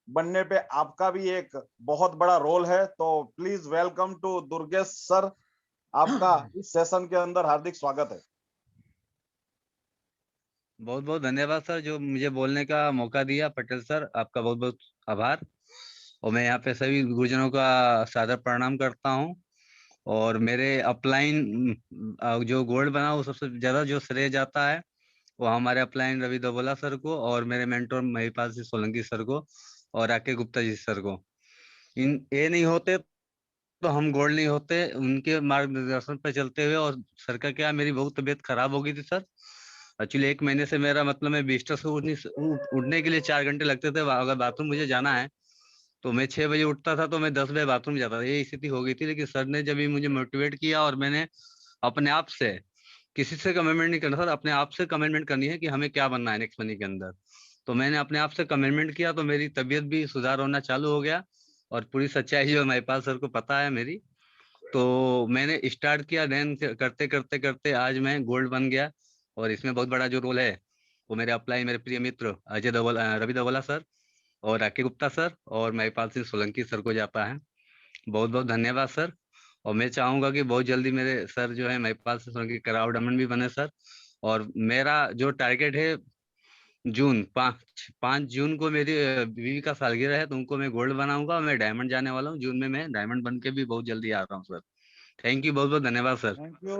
बनने पे आपका भी एक बहुत बड़ा रोल है। तो please welcome to Durgesh sir, आपका इस सेशन के अंदर हार्दिक स्वागत है। बहुत बहुत धन्यवाद सर, जो मुझे बोलने का मौका दिया। पटेल सर, आपका बहुत बहुत आभार। और मैं यहाँ पे सभी गुरुजनों का सादर प्रणाम करता हूँ। और मेरे अपलाइन जो गोल्ड बना, वो सबसे ज्यादा जो श्रेय जाता है वो हमारे अपलाइन रवि दोबोला सर को, और मेरे मेंटोर महिपाल सिंह सोलंकी सर को, और राके गुप्ता जी सर को। ये नहीं होते तो हम गोल्ड नहीं होते। उनके मार्गदर्शन पर चलते हुए, और सर का क्या, मेरी बहुत तबीयत खराब हो गई थी सर। एक्चुअली 1 महीने से मेरा मतलब, मैं बिस्तर से उठने के लिए 4 घंटे लगते थे। अगर बाथरूम मुझे जाना है तो मैं 6 बजे उठता था, तो मैं 10 बजे बाथरूम जाता था। ये स्थिति हो गई थी। लेकिन सर ने जब भी मुझे मोटिवेट किया, और मैंने अपने आप से, किसी से कमिटमेंट नहीं करना सर, अपने आप से कमिटमेंट करनी है कि हमें क्या बनना है नेक्स्ट मनी के अंदर। तो मैंने अपने आप से कमिटमेंट किया, तो मेरी तबीयत भी सुधार होना चालू हो गया। और पूरी सच्चाई जो महिपाल सर को पता है मेरी, तो मैंने स्टार्ट किया, देन करते करते करते आज मैं गोल्ड बन गया। और इसमें बहुत बड़ा जो रोल है वो मेरे अपलाइन मेरे प्रिय मित्र रवि दवला सर और राकेश गुप्ता सर और महिपाल सिंह सोलंकी सर को जाता है। बहुत बहुत धन्यवाद सर। और मैं चाहूंगा कि बहुत जल्दी मेरे सर जो है महिपाल सिंह सोलंकी कराओ डायमंड भी बने सर। और मेरा जो टारगेट है जून 5 जून को मेरी बीवी का सालगिरह है, तो उनको मैं गोल्ड बनाऊंगा। मैं डायमंड जाने वाला हूँ जून में, मैं डायमंड बन के भी बहुत जल्दी आ रहा हूँ सर। थैंक यू, बहुत बहुत धन्यवाद सर।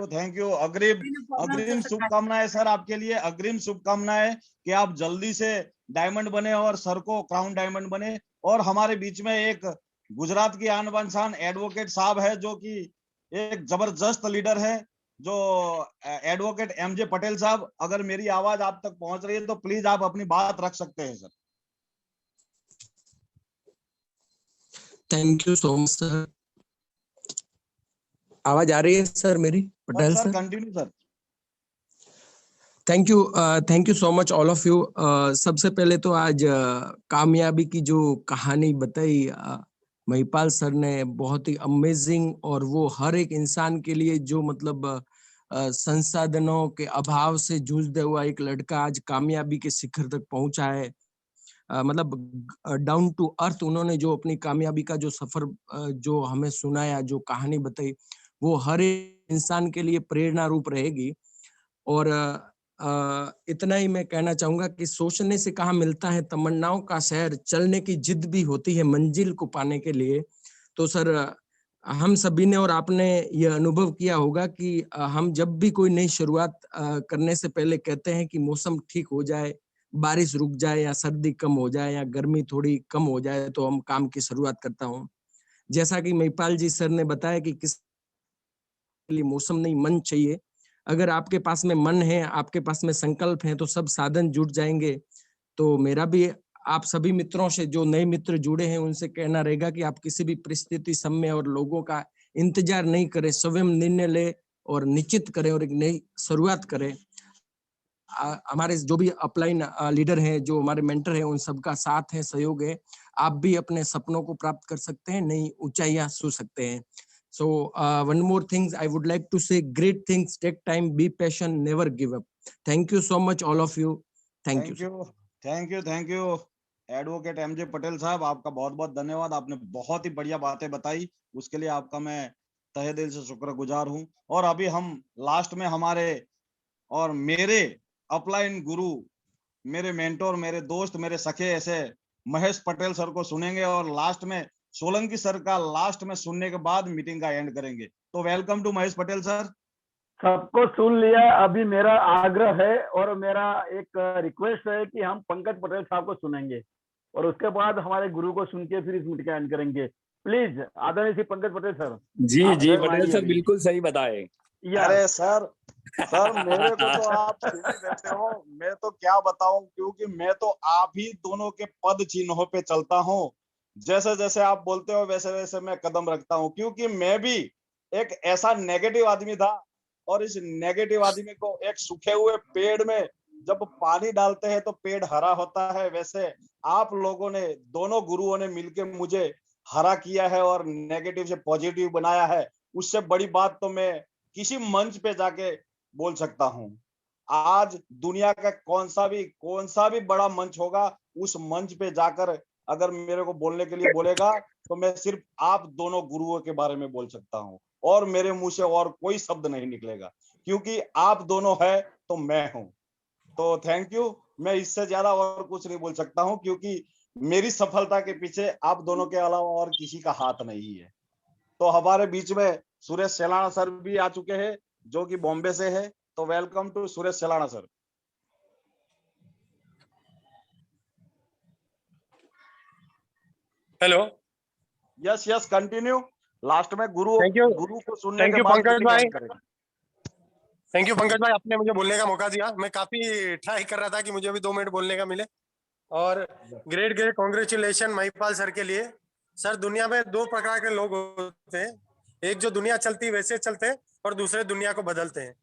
Thank you. अग्रिम शुभकामनाएं सर आपके लिए, अग्रिम शुभकामनाएं कि आप जल्दी से डायमंड बने और सर को क्राउन डायमंड बने। और हमारे बीच में एक गुजरात की आन बान शान एडवोकेट साहब है, जो कि एक जबरदस्त लीडर है, जो एडवोकेट एमजे पटेल साहब। अगर मेरी आवाज आप तक पहुंच रही है तो प्लीज आप अपनी बात रख सकते हैं sir. Thank you so much sir. आवाज आ रही है सर मेरी? Patel sir continue sir. Thank you so much all of you. सबसे पहले तो आज कामयाबी की जो कहानी बताई महिपाल सर ने, बहुत ही अमेजिंग। और वो हर एक इंसान के लिए जो मतलब संसाधनों के अभाव से जूझते हुआ एक लड़का आज कामयाबी के शिखर तक पहुंचा है। मतलब डाउन टू अर्थ उन्होंने जो अपनी कामयाबी का जो सफर जो हमें सुनाया, जो कहानी बताई, वो हर एक इंसान के लिए प्रेरणा रूप रहेगी। और इतना ही मैं कहना चाहूंगा कि सोचने से कहाँ मिलता है तमन्नाओं का शहर, चलने की जिद भी होती है मंजिल को पाने के लिए। तो सर हम सभी ने और आपने ये अनुभव किया होगा कि हम जब भी कोई नई शुरुआत करने से पहले कहते हैं कि मौसम ठीक हो जाए, बारिश रुक जाए या सर्दी कम हो जाए या गर्मी थोड़ी कम हो जाए तो हम काम की शुरुआत करता हूँ। जैसा कि महिपाल जी सर ने बताया कि किस लिए मौसम नहीं मन चाहिए। अगर आपके पास में मन है, आपके पास में संकल्प है, तो सब साधन जुट जाएंगे। तो मेरा भी आप सभी मित्रों से, जो नए मित्र जुड़े हैं, उनसे कहना रहेगा कि आप किसी भी परिस्थिति, समय और लोगों का इंतजार नहीं करें, स्वयं निर्णय ले और निश्चित करें और एक नई शुरुआत करें। हमारे जो भी अपलाइन लीडर हैं, जो हमारे मेंटर हैं, उन सबका साथ है, सहयोग है। आप भी अपने सपनों को प्राप्त कर सकते हैं, नई ऊंचाइयां छू सकते हैं। So one more thing I would like to say, great things take time, be patient, never give up. Thank you so much all of you. Thank you advocate MJ Patel साहब, आपका बहुत बहुत धन्यवाद। आपने बहुत ही बढ़िया बातें बताई, उसके लिए आपका मैं तहे दिल से शुक्रगुजार हूं। और अभी हम लास्ट में हमारे और मेरे अपलाइन गुरु, मेरे मेंटोर, मेरे दोस्त, मेरे सखे ऐसे महेश पटेल सर को सुनेंगे और लास्ट में सोलंकी सर का लास्ट में सुनने के बाद मीटिंग का एंड करेंगे। तो welcome to Mahesh Patel sir. सबको सुन लिया। अभी मेरा आग्रह है और मेरा एक रिक्वेस्ट है कि हम पंकज पटेल साहब को सुनेंगे और उसके बाद हमारे गुरु को सुन के फिर इस मीटिंग का एंड करेंगे। प्लीज आदरणीय श्री पंकज पटेल सर। जी पटेल सर बिल्कुल सही बताए। अरे सर मेरे को तो आप सुन ही देते हो, मैं तो क्या बताऊं, क्योंकि मैं तो आप ही दोनों के पद चिन्हों पे चलता हूं। जैसे जैसे आप बोलते हो वैसे वैसे मैं कदम रखता हूं, क्योंकि मैं भी एक ऐसा नेगेटिव आदमी था और इस नेगेटिव आदमी को एक सूखे हुए पेड़ में जब पानी डालते हैं तो पेड़ हरा होता है, वैसे आप लोगों ने, दोनों गुरुओं ने मिलकर मुझे हरा किया है और नेगेटिव से पॉजिटिव बनाया है। उससे बड़ी बात तो मैं किसी मंच पे जाके बोल सकता हूं। आज दुनिया का कौन सा भी बड़ा मंच होगा, उस मंच पे जाकर अगर मेरे को बोलने के लिए बोलेगा तो मैं सिर्फ आप दोनों गुरुओं के बारे में बोल सकता हूं और मेरे मुंह से और कोई शब्द नहीं निकलेगा, क्योंकि आप दोनों है तो मैं हूं। तो थैंक यू। मैं इससे ज्यादा और कुछ नहीं बोल सकता हूं, क्योंकि मेरी सफलता के पीछे आप दोनों के अलावा और किसी का हाथ नहीं है। तो हमारे बीच में सुरेश सेलाना सर भी आ चुके हैं, जो कि बॉम्बे से है। तो welcome to Suresh Selana sir. Hello. Yes continue. Last में गुरु को सुनने के बाद पंकज भाई। थैंक यू पंकज भाई, आपने मुझे बोलने का मौका दिया। मैं काफी ट्राई कर रहा था कि मुझे भी 2 मिनट बोलने का मिले। और ग्रेट कॉन्ग्रेचुलेशन महिपाल सर के लिए। सर, दुनिया में 2 प्रकार के लोग होते हैं, एक जो दुनिया चलती वैसे चलते हैं और दूसरे दुनिया को बदलते हैं।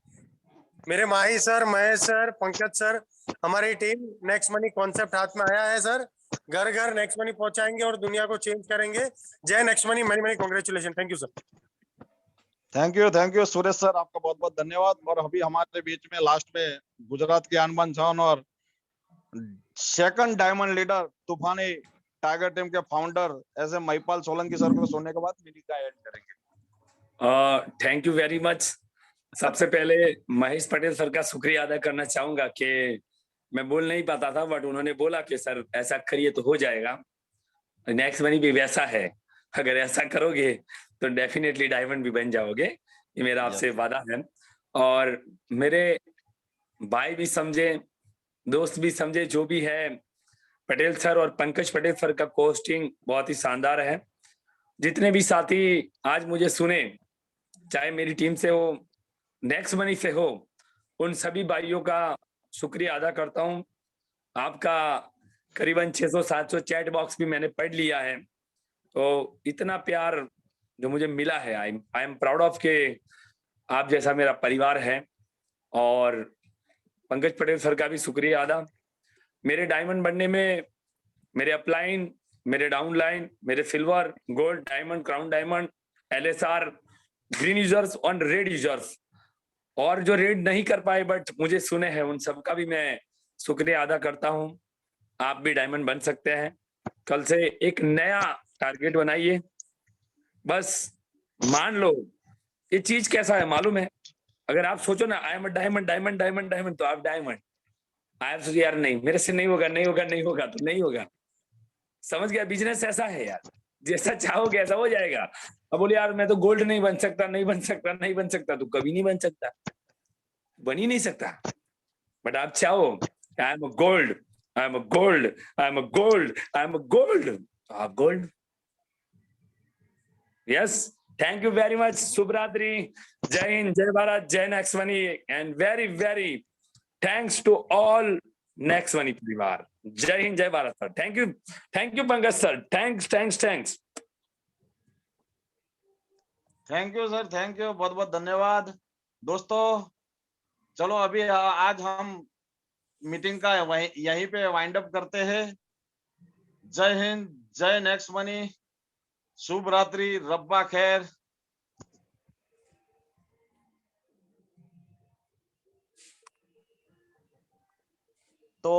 मेरे Mahi sir, Mahesh sir, Pankaj sir, हमारी टीम नेक्स्ट मनी कॉन्सेप्ट हाथ में आया है सर। घर घर नेक्स्ट मनी पहुंचाएंगे और दुनिया को चेंज करेंगे। जय next money, money money congratulation. Thank you sir. Thank you Suresh sir, आपका बहुत बहुत धन्यवाद। और अभी हमारे बीच में लास्ट में गुजरात के आन बान शान और सेकंड डायमंड लीडर तूफानी टाइगर टीम के फाउंडर ऐसे महिपाल सोलंकी सर को सुनने के बाद मिनी का एड करेंगे। Thank you very much. सबसे पहले महेश पटेल सर का शुक्रिया अदा करना चाहूंगा कि मैं बोल नहीं पाता था, बट उन्होंने बोला कि सर ऐसा करिए तो हो जाएगा। नेक्स्ट मनी भी वैसा है, अगर ऐसा करोगे तो डेफिनेटली डायमंड भी बन जाओगे, ये मेरा आपसे वादा है। और मेरे भाई भी समझे, दोस्त भी समझे, जो भी है, पटेल सर और पंकज पटेल सर का कोस्टिंग बहुत ही शानदार है। जितने भी साथी आज मुझे सुने, चाहे मेरी टीम से हो, नेक्स्ट मनी से हो, उन सभी भाइयों का शुक्रिया अदा करता हूं। आपका करीबन 600-700 चैट बॉक्स भी मैंने पढ़ लिया है, तो इतना प्यार जो मुझे मिला है, आई एम प्राउड ऑफ के आप जैसा मेरा परिवार है। और पंकज पटेल सर का भी शुक्रिया अदा। मेरे डायमंड बनने में मेरे अपलाइन, मेरे डाउनलाइन, मेरे silver, gold, diamond, crown diamond, LSR, green users और रेड यूजर्स, और जो रेड नहीं कर पाए बट मुझे सुने हैं, उन सबका भी मैं शुक्रिया अदा करता हूं। आप भी डायमंड बन सकते हैं। कल से एक नया टारगेट बनाइए, बस मान लो ये चीज कैसा है मालूम है। अगर आप सोचो ना I am diamond diamond diamond diamond, तो आप डायमंड। आप सोचिए यार नहीं मेरे से नहीं होगा, नहीं होगा, नहीं होगा, तो नहीं होगा। समझ गया? बिजनेस ऐसा है यार, जैसा चाहोगे ऐसा हो जाएगा। अब बोले यार मैं तो गोल्ड नहीं बन सकता, नहीं बन सकता, नहीं बन सकता, तो कभी नहीं बन सकता, बन ही नहीं सकता। बट आप चाहो I am a gold, I am a gold, I am a gold, I am a gold, तो आप gold. Yes, thank you very much. शुभ रात्रि, जय हिंद, जय भारत, जय next money, and very very thanks to all Next Money परिवार। जय हिंद, जय Bharat sir. Thank you Pankaj sir, thanks thanks thanks. Thank you sir, thank you, बहुत बहुत धन्यवाद। दोस्तों चलो अभी आज हम मीटिंग का यहीं पे वाइंड अप करते हैं। जय हिंद, जय नेक्स्ट मनी, शुभ रात्रि, रब्बा खैर। तो